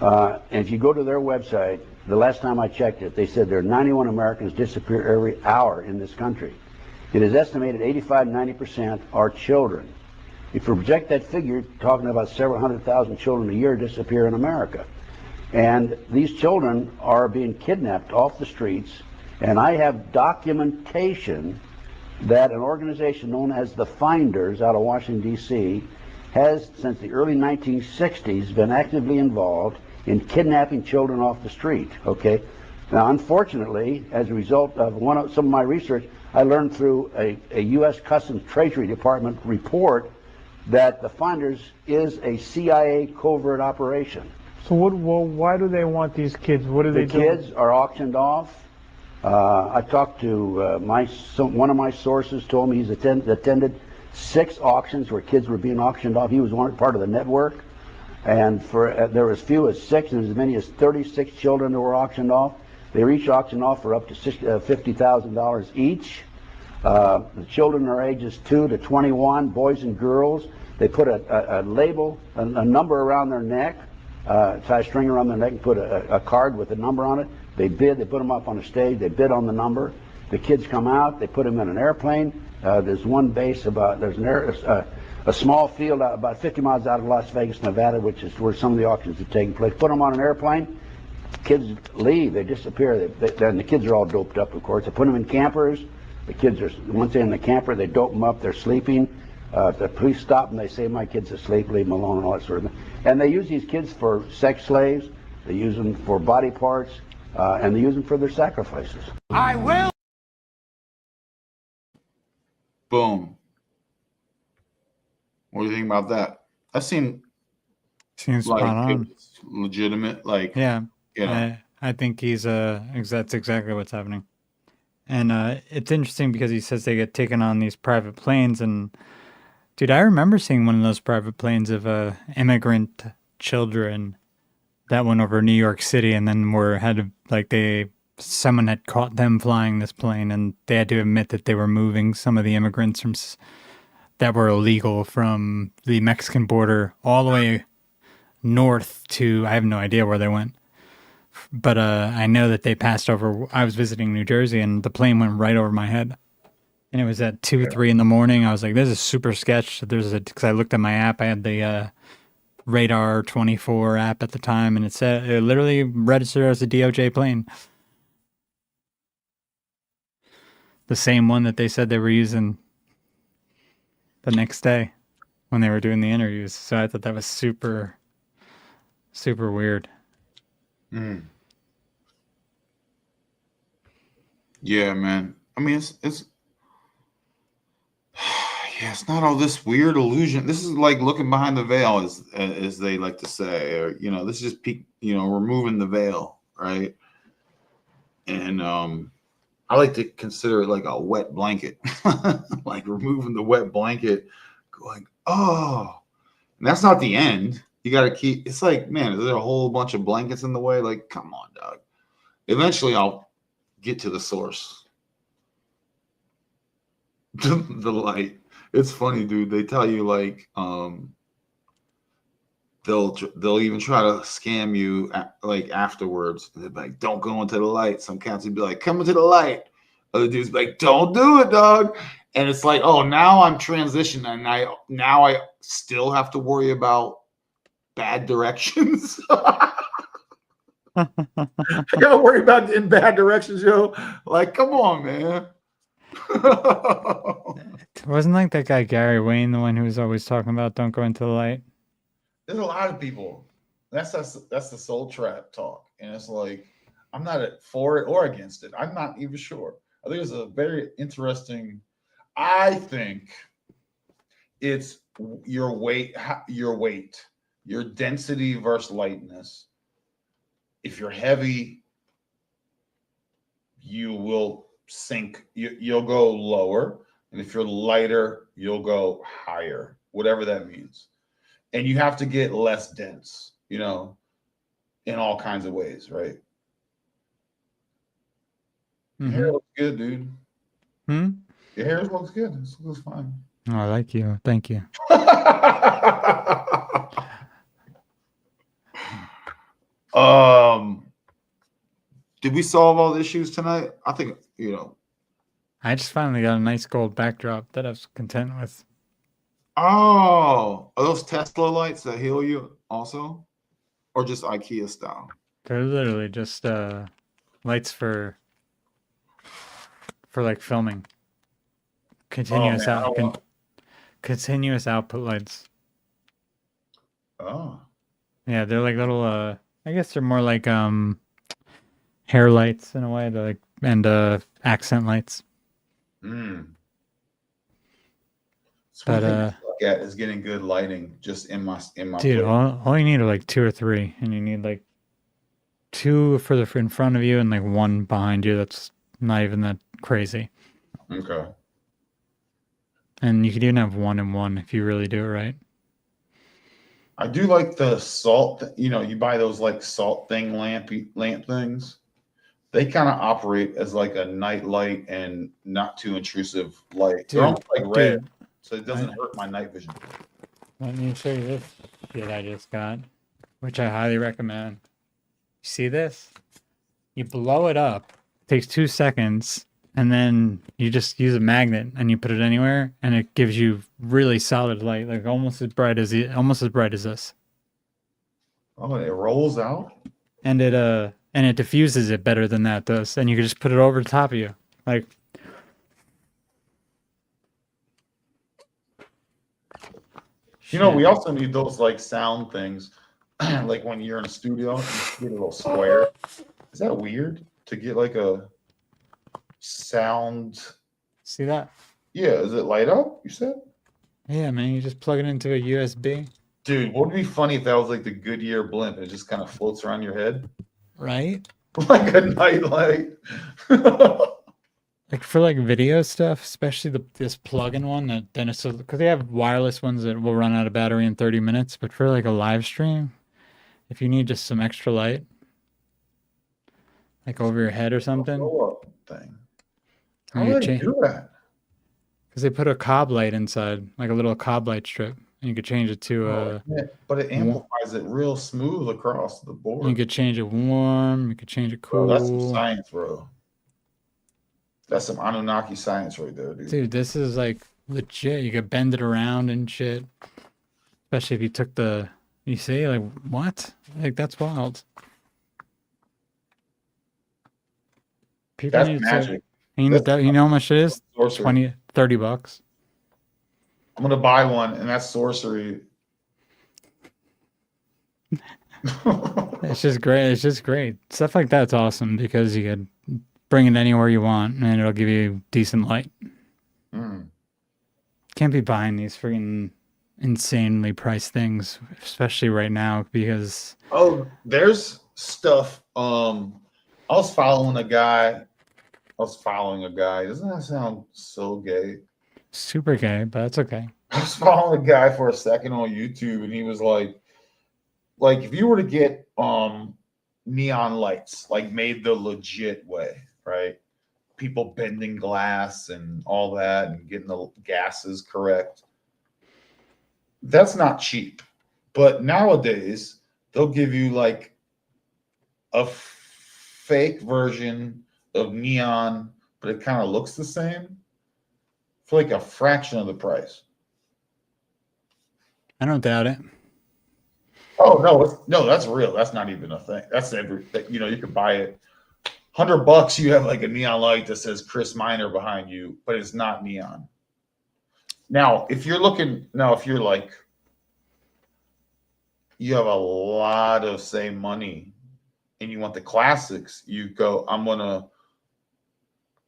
and if you go to their website, the last time I checked it, they said there are 91 Americans disappear every hour in this country. It is estimated 85–90% are children. If you project that figure, you're talking about several 100,000 children a year disappear in America. And these children are being kidnapped off the streets, and I have documentation that an organization known as the Finders out of Washington, D.C., has, since the early 1960s, been actively involved in kidnapping children off the street, okay? Now, unfortunately, as a result of some of my research, I learned through a U.S. Customs Treasury Department report that the Finders is a CIA covert operation. So why do they want these kids? What do they do? The kids are auctioned off. I talked to one of my sources, told me he's attended 6 auctions where kids were being auctioned off. He was part of the network, and there were as few as 6 and as many as 36 children that were auctioned off. They were each auctioned off for up to $50,000 each. The children are ages 2 to 21, boys and girls. They put a label, a number around their neck, tie a string around their neck and put a card with a number on it. They bid, they put them up on a stage, they bid on the number. The kids come out, they put them in an airplane. There's one base a small field about 50 miles out of Las Vegas, Nevada, which is where some of the auctions are taking place. Put them on an airplane, kids leave, they disappear. Then the kids are all doped up, of course. They put them in campers. The kids are, once they're in the camper, they dope them up, they're sleeping. The police stop them, they say, my kid's asleep, leave them alone, and all that sort of thing. And they use these kids for sex slaves, they use them for body parts, and they use them for their sacrifices. I will! Boom. What do you think about that? That seems spot on. It's legitimate, like, yeah. You know. I think that's exactly what's happening. And it's interesting because he says they get taken on these private planes. And dude, I remember seeing one of those private planes of immigrant children that went over New York City, and then someone had caught them flying this plane, and they had to admit that they were moving some of the immigrants that were illegal from the Mexican border all the way north to, I have no idea where they went. But I know that they passed over. I was visiting New Jersey, and the plane went right over my head. And it was at 2, 3 in the morning. I was like, this is super sketch. Because I looked at my app. I had the Radar 24 app at the time, and it literally registered as a DOJ plane. The same one that they said they were using the next day when they were doing the interviews. So I thought that was super, super weird. Mm. Yeah, man. I mean, it's yeah, it's not all this weird illusion. This is like looking behind the veil, as they like to say, or this is just removing the veil, right? And I like to consider it like a wet blanket, like removing the wet blanket, going, oh, and that's not the end. You got to keep. It's like, man, is there a whole bunch of blankets in the way? Like, come on, dog. Eventually, I'll get to the source, the light. It's funny, dude. They tell you like they'll even try to scam you like afterwards. They're like, don't go into the light. Some cats would be like, come into the light. Other dudes be like, don't do it, dog. And it's like, oh, now I'm transitioning, and I still have to worry about bad directions. I gotta worry about in bad directions, yo. Like, come on, man. Wasn't like that guy Gary Wayne the one who was always talking about don't go into the light? There's a lot of people. That's the soul trap talk, and it's like I'm not for it or against it. I'm not even sure. I think it's a very interesting. I think it's your weight, your density versus lightness. If you're heavy, you will sink. You'll go lower, and if you're lighter, you'll go higher. Whatever that means. And you have to get less dense, in all kinds of ways, right? Your hair looks good, dude. Your hair looks good. It looks fine. Oh, I like you. Thank you. Did we solve all the issues tonight? I think, I just finally got a nice gold backdrop that I was content with. Oh, are those Tesla lights that heal you also? Or just IKEA style? They're literally just lights for like filming. Continuous continuous output lights. Oh. Yeah, they're like little I guess they're more like hair lights in a way. They're like and accent lights. But is getting good lighting just in my dude, all you need are like 2 or 3, and you need like 2 further in front of you and like 1 behind you. That's not even that crazy. Okay. And you could even have 1 and 1 if you really do it right. I do like the salt. You buy those like salt lamp things. They kind of operate as like a night light and not too intrusive light. They're almost like red, so it doesn't hurt my night vision. Let me show you this shit I just got, which I highly recommend. You see this? You blow it up. It takes 2 seconds, and then you just use a magnet and you put it anywhere, and it gives you really solid light, like almost as bright as this. Oh, it rolls out, and it diffuses it better than that does, and you can just put it over the top of you, like. We also need those like sound things, like when you're in a studio, you get a little square. Is that weird to get like a sound? See that? Yeah, is it light up? You said? Yeah, man. You just plug it into a USB. Dude, what would be funny if that was like the Goodyear blimp and it just kind of floats around your head? Right? Like a night light. Like for like video stuff, especially this plug-in one that then it's because they have wireless ones that will run out of battery in 30 minutes. But for like a live stream, if you need just some extra light, like over your head or something. Thing. How do they do that? Because they put a cob light inside, like a little cob light strip, and you could change it to but it amplifies it real smooth across the board. You could change it warm. You could change it cool. Bro, that's some science, bro. That's some Anunnaki science right there, dude. Dude, this is like legit. You could bend it around and shit. Especially if you took the, you see, like, what? Like, that's wild. People That's need magic. to, you know how much it is? Sorcery. 20, 30 bucks. I'm gonna buy one, and that's sorcery. It's just great. It's just great. Stuff like that's awesome because you could bring it anywhere you want and it'll give you decent light. Mm. Can't be buying these freaking insanely priced things, especially right now because Oh, there's stuff. I was following a guy. Doesn't that sound so gay? super gay, but that's okay. I was following a guy for a second on YouTube, and he was like if you were to get neon lights, like made the legit way, right? People bending glass and all that, and getting the gases correct. That's not cheap. But nowadays, they'll give you like a fake version of neon, but it kind of looks the same for like a fraction of the price. I don't doubt it. Oh no, that's real. That's not even a thing. That's you can buy it. $100, you have like a neon light that says Chris Minor behind you, but it's not neon. Now, if you're like, you have a lot of, say, money and you want the classics, you go, I'm going to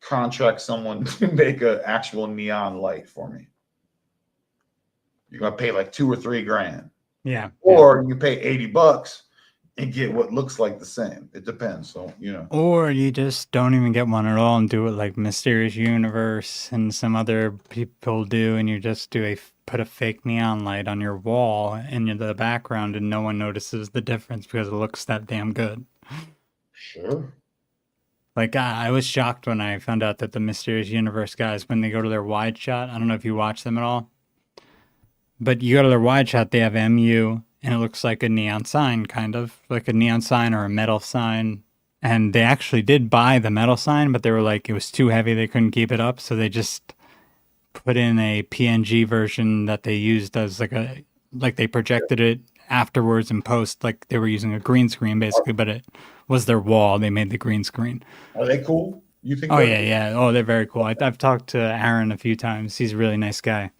contract someone to make an actual neon light for me. You're going to pay like $2 or $3 grand. Yeah. Or you pay $80 and get what looks like the same. It depends. So, Or you just don't even get one at all and do it like Mysterious Universe and some other people do, and you just put a fake neon light on your wall in the background, and no one notices the difference because it looks that damn good. Sure. Like, I was shocked when I found out that the Mysterious Universe guys, when they go to their wide shot, I don't know if you watch them at all, but you go to their wide shot, they have MU, and it looks like a neon sign, kind of like a neon sign or a metal sign. And they actually did buy the metal sign, but they were like, it was too heavy. They couldn't keep it up. So they just put in a PNG version that they used as like they projected it afterwards in post, like they were using a green screen basically, but it was their wall. They made the green screen. Are they cool? You think? Oh, yeah. Oh, they're very cool. I've talked to Aaron a few times. He's a really nice guy.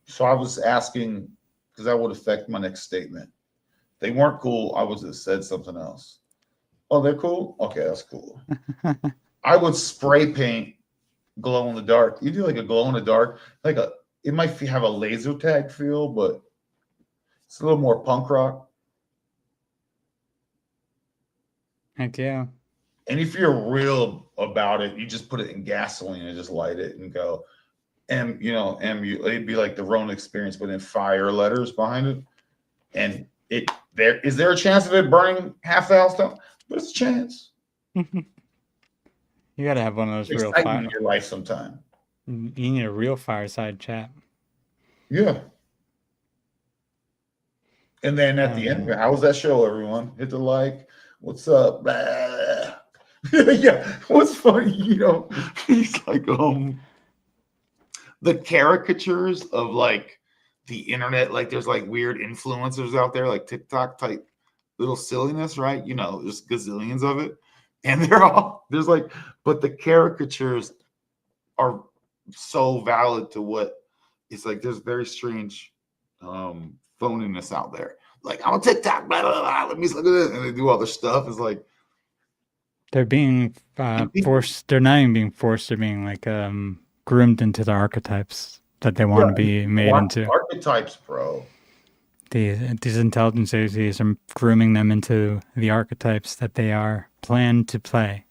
So I was asking, because that would affect my next statement. They weren't cool. I would have said something else. Oh, they're cool? Okay, that's cool. I would spray paint glow in the dark. You do like a glow in the dark, it might have a laser tag feel, but it's a little more punk rock. Heck yeah. And if you're real about it, you just put it in gasoline and just light it and go. And it'd be like the Ronin experience, but in fire letters behind it. And is there a chance of it burning half the house down? There's a chance. You got to have one of those real fire in your life sometime. You need a real fireside chat. Yeah. And then at the end, how was that show, everyone? Hit the like. What's up? Yeah. What's funny, he's like, the caricatures of like the internet, like there's like weird influencers out there, like TikTok type little silliness, right? There's gazillions of it. And there's like, but the caricatures are so valid to what it's like. There's very strange phoniness out there. Like, I'm on TikTok, blah, blah, blah, let me look at this. And they do all their stuff. It's like, they're being forced. They're not even being forced. They're being like groomed into the archetypes that they want to be made into. Archetypes, bro. These intelligence agencies are grooming them into the archetypes that they are planned to play.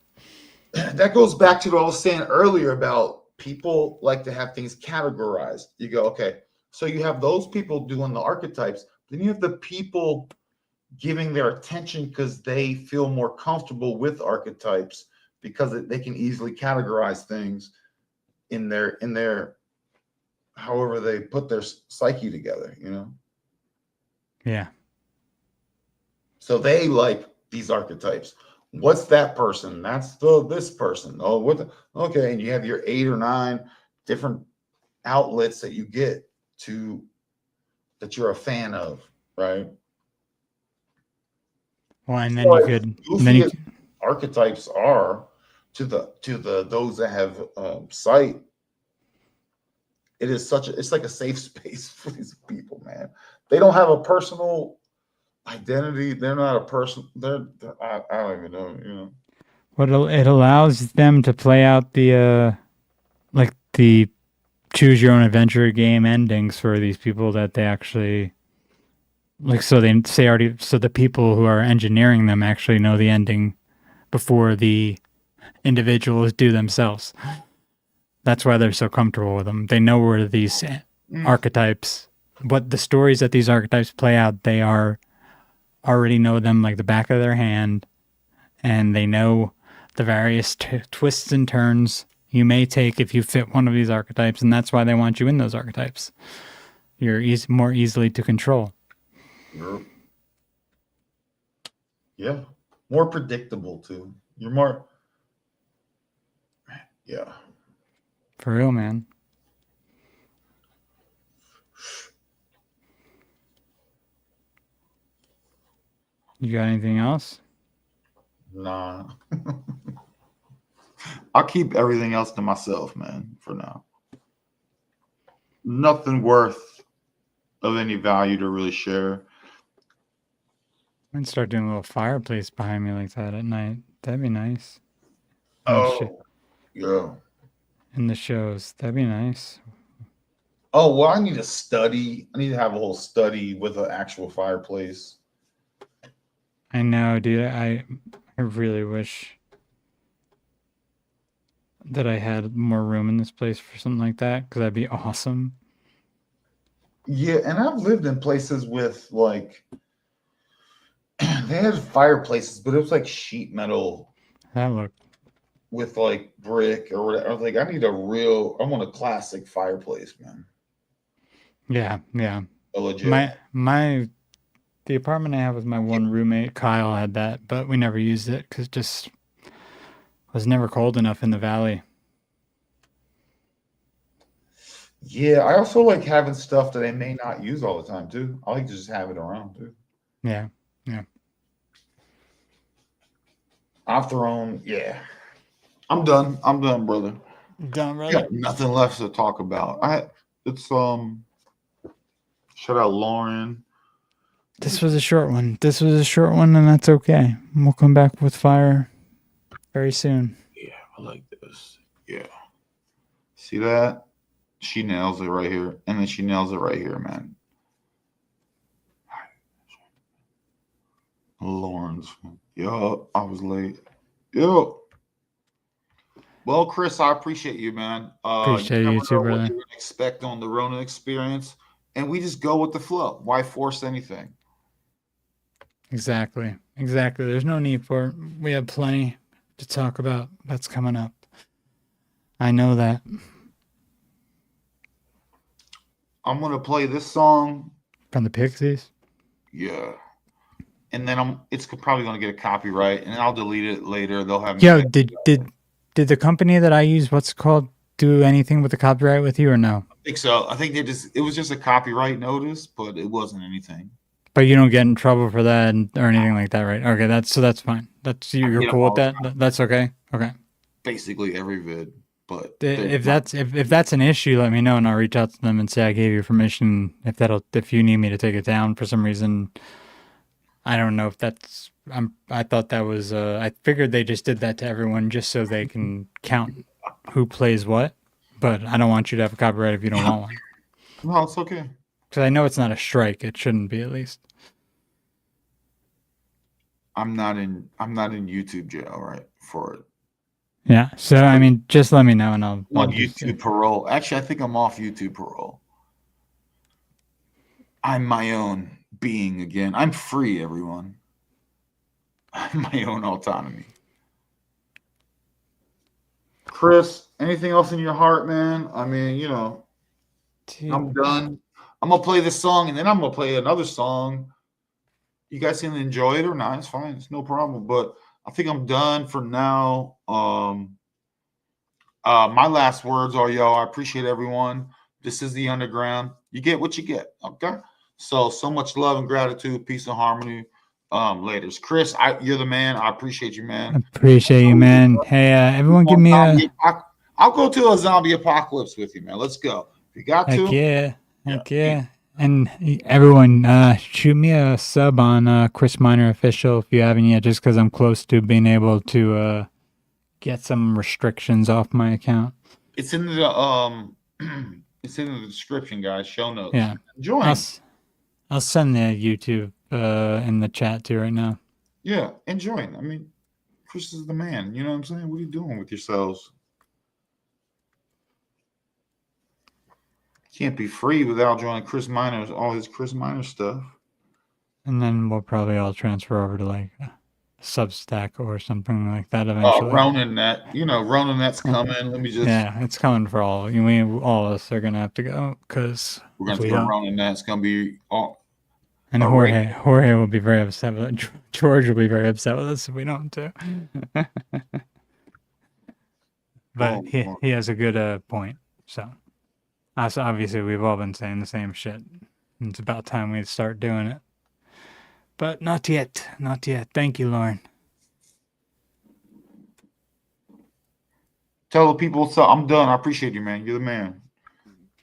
That goes back to what I was saying earlier about people like to have things categorized. You go, okay, so you have those people doing the archetypes, then you have the people giving their attention because they feel more comfortable with archetypes because they can easily categorize things in their however they put their psyche together, Yeah. So they like these archetypes. What's that person? That's this person. Oh, okay, and you have your 8 or 9 different outlets that you get to that you're a fan of, right? Well, and then So you as could goofy as archetypes are to the those that have sight, it is it's like a safe space for these people, man. They don't have a personal identity. They're not a person. I don't even know, you know. it allows them to play out the like the choose your own adventure game endings for these people that they actually like. So they say already. So the people who are engineering them actually know the ending before the individuals do themselves. That's why they're so comfortable with them. They know where these archetypes, what the stories that these archetypes play out, they already know them like the back of their hand, and they know the various twists and turns you may take if you fit one of these archetypes, and that's why they want you in those archetypes. You're more easily to control. Yeah, more predictable too. You're more, yeah. For real, man. You got anything else? Nah. I'll keep everything else to myself, man, for now. Nothing worth of any value to really share. I'm gonna start doing a little fireplace behind me like that at night. That'd be nice. Yeah. In the shows. That'd be nice. Oh, well, I need to study. I need to have a whole study with an actual fireplace. I know, dude. I really wish that I had more room in this place for something like that, because that'd be awesome. Yeah, and I've lived in places with like they had fireplaces, but it was like sheet metal. That looked with like brick or whatever. I was like, I want a classic fireplace, man. Yeah. A legit. The apartment I have with my one roommate, Kyle, had that, but we never used it because it just was never cold enough in the valley. Yeah, I also like having stuff that I may not use all the time too. I like to just have it around too. Yeah. I'm done. I'm done, brother. Done, brother. Got nothing left to talk about. Shout out Lauren. This was a short one. And that's okay. We'll come back with fire very soon. Yeah, I like this. Yeah. See that? She nails it right here. And then she nails it right here, man. Lauren's. Yo, I was late. Yo. Well, Chris, I appreciate you, man. Appreciate you too, brother. What you would expect on the Ronin experience, and we just go with the flow. Why force anything? Exactly. There's no need for it. We have plenty to talk about that's coming up. I know that. I'm gonna play this song from the Pixies. Yeah, and then it's probably gonna get a copyright, and I'll delete it later. They'll have. Yo, did the company that I use, what's it called, do anything with the copyright with you or no? I think so. I think it was just a copyright notice, but it wasn't anything. But you don't get in trouble for that or anything like that, right? Okay, that's fine. You're cool with that. That's okay. Okay. Basically every vid, but if that's an issue, let me know and I'll reach out to them and say I gave you permission. If you need me to take it down for some reason, I don't know if that's. I thought that was. I figured they just did that to everyone just so they can count who plays what. But I don't want you to have a copyright if you don't want one. No, it's okay. Because I know it's not a strike. It shouldn't be, at least. I'm not in YouTube jail, right, for it. Yeah. So I mean, just let me know and I'll on YouTube parole. Actually, I think I'm off YouTube parole. I'm my own being again. I'm free, everyone. I'm my own autonomy. Chris, anything else in your heart, man? I mean, Dude. I'm done. I'm gonna play this song and then I'm gonna play another song. You guys can enjoy it or not, it's fine, it's no problem. But I think I'm done for now. My last words are, yo, I appreciate everyone. This is the underground. You get what you get. Okay. So much love and gratitude, peace and harmony. Laters. Chris, you're the man. I appreciate you, man. Appreciate you, man. Hey, everyone, give me a I'll go to a zombie apocalypse with you, man. Let's go. If you got to. Heck yeah. And everyone, shoot me a sub on Chris Minor Official if you haven't yet, just because I'm close to being able to get some restrictions off my account. It's in the it's in the description, guys. Show notes. Yeah. Join. I'll send the YouTube in the chat too right now. Yeah, and join. I mean, Chris is the man. You know what I'm saying? What are you doing with yourselves? Can't be free without joining Chris Minor's, all his Chris Minor stuff. And then we'll probably all transfer over to like Substack or something like that eventually. Ronin Net. Ronin Net's coming. Let me just. Yeah, it's coming for all. All of us are gonna have to go because we're gonna go Ronin Net. It's gonna be all. And Jorge will be very upset with it. George will be very upset with us if we don't too. But he has a good point. So obviously we've all been saying the same shit. It's about time we start doing it. But not yet. Not yet. Thank you, Lauren. Tell the people, so I'm done. I appreciate you, man. You're the man.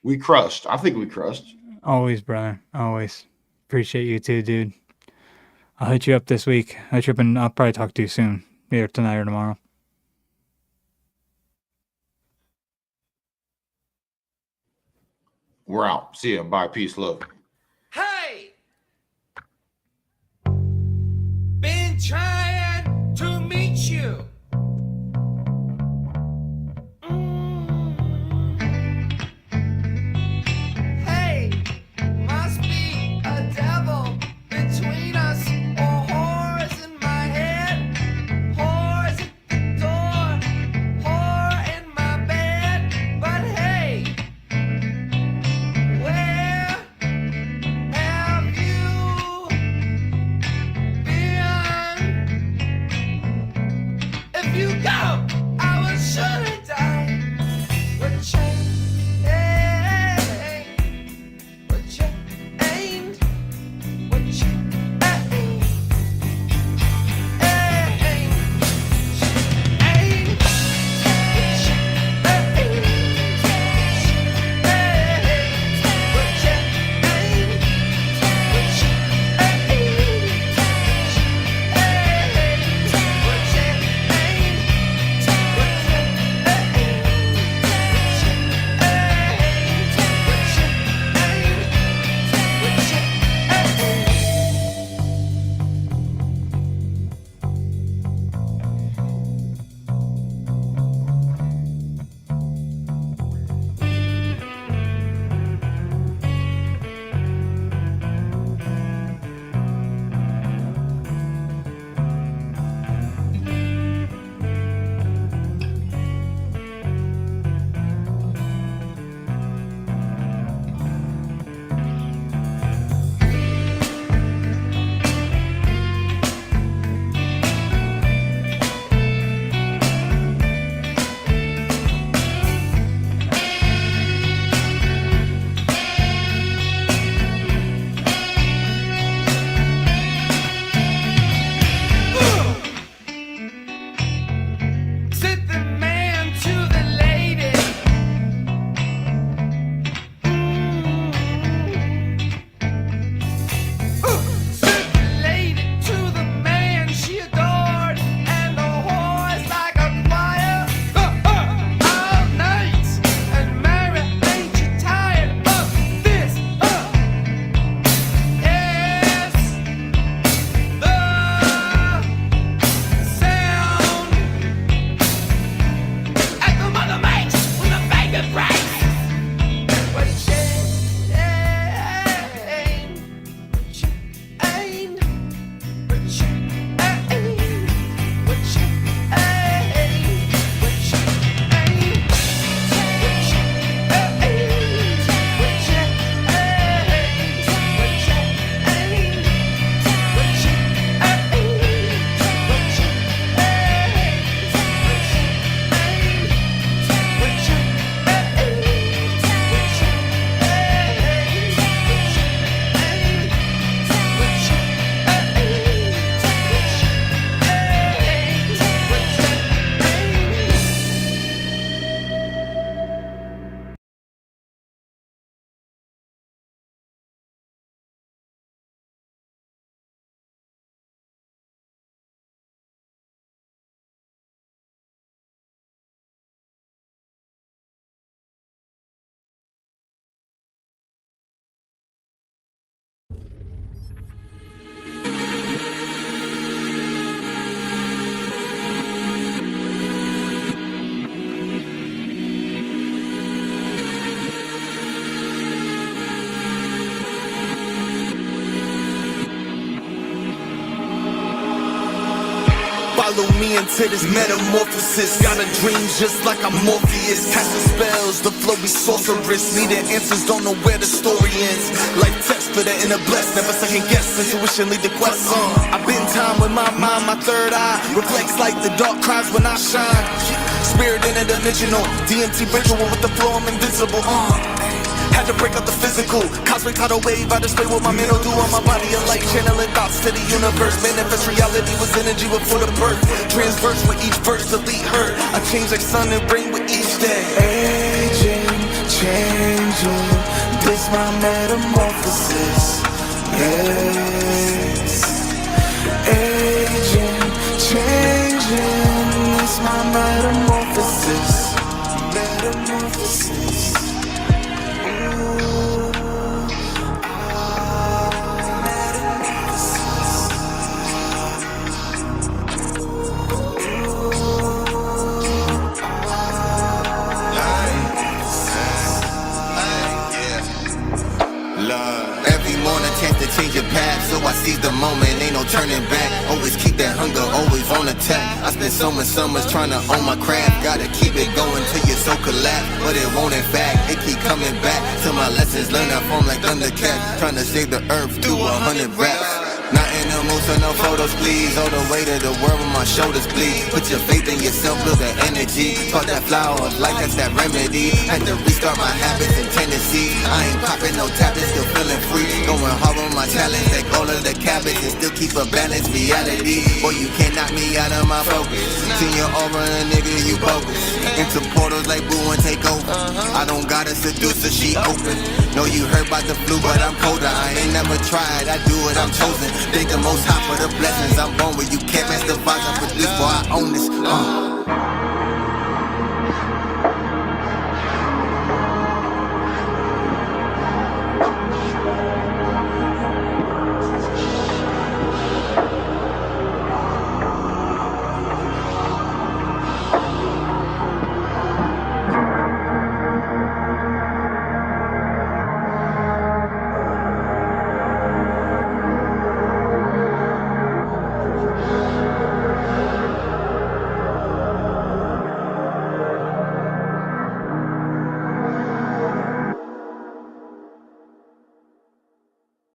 We crushed. I think we crushed. Always, brother. Always. Appreciate you too, dude. I'll hit you up this week. I'll probably talk to you soon. Either tonight or tomorrow. We're out. See ya. Bye. Peace. Love. Hey! Been trying to meet you. Hey, must be a devil between us, or whores in my head, whores at the door, whore in my bed. But hey, where have you been? Follow me into this metamorphosis. Got a dream just like I'm Morpheus. Casting spells, the flow be sorceress. Needing answers, don't know where the story ends. Life test for the inner blessed. Never second guess, intuition lead the quest. I've been time with my mind, my third eye reflects like the dark cries when I shine. Spirit interdimensional, DMT ritual with the flow, I'm invincible. Had to break up the physical, cosmic tidal wave, I display what my mental do on my body of light, channeling thoughts to the universe. Manifest reality was energy before the birth. Transverse with each verse, delete hurt. I change like sun and rain with each day. Aging, changing, this my metamorphosis. Yes. Aging, changing, this my metamorphosis. Metamorphosis. Change your path, so I seize the moment, ain't no turning back. Always keep that hunger, always on attack. I spent so much summers trying to own my craft. Gotta keep it going till your soul collapse, but it won't in fact. It keep coming back till my lessons learned. I form like Thundercat, trying to save the earth through 100 raps. Not in the mood, so no photos, please. All the weight of the world on my shoulders, please. Put your faith in yourself, build the energy. Caught that flower of life, that's that remedy. Had to restart my habits and tendencies. I ain't popping no tablets, still feeling free. Going hard on my talents, take all of the cabbage and still keep a balanced reality. Boy, you can't knock me out of my focus. See your aura, nigga, you bogus. Into portals like Boo and take over. I don't gotta seduce her, she open. Know you heard about the flu, but I'm colder. I ain't never tried, I do it, I'm chosen. Thank the most high for the blessings I'm born with. You can't match the vibes I produce, boy, I own this.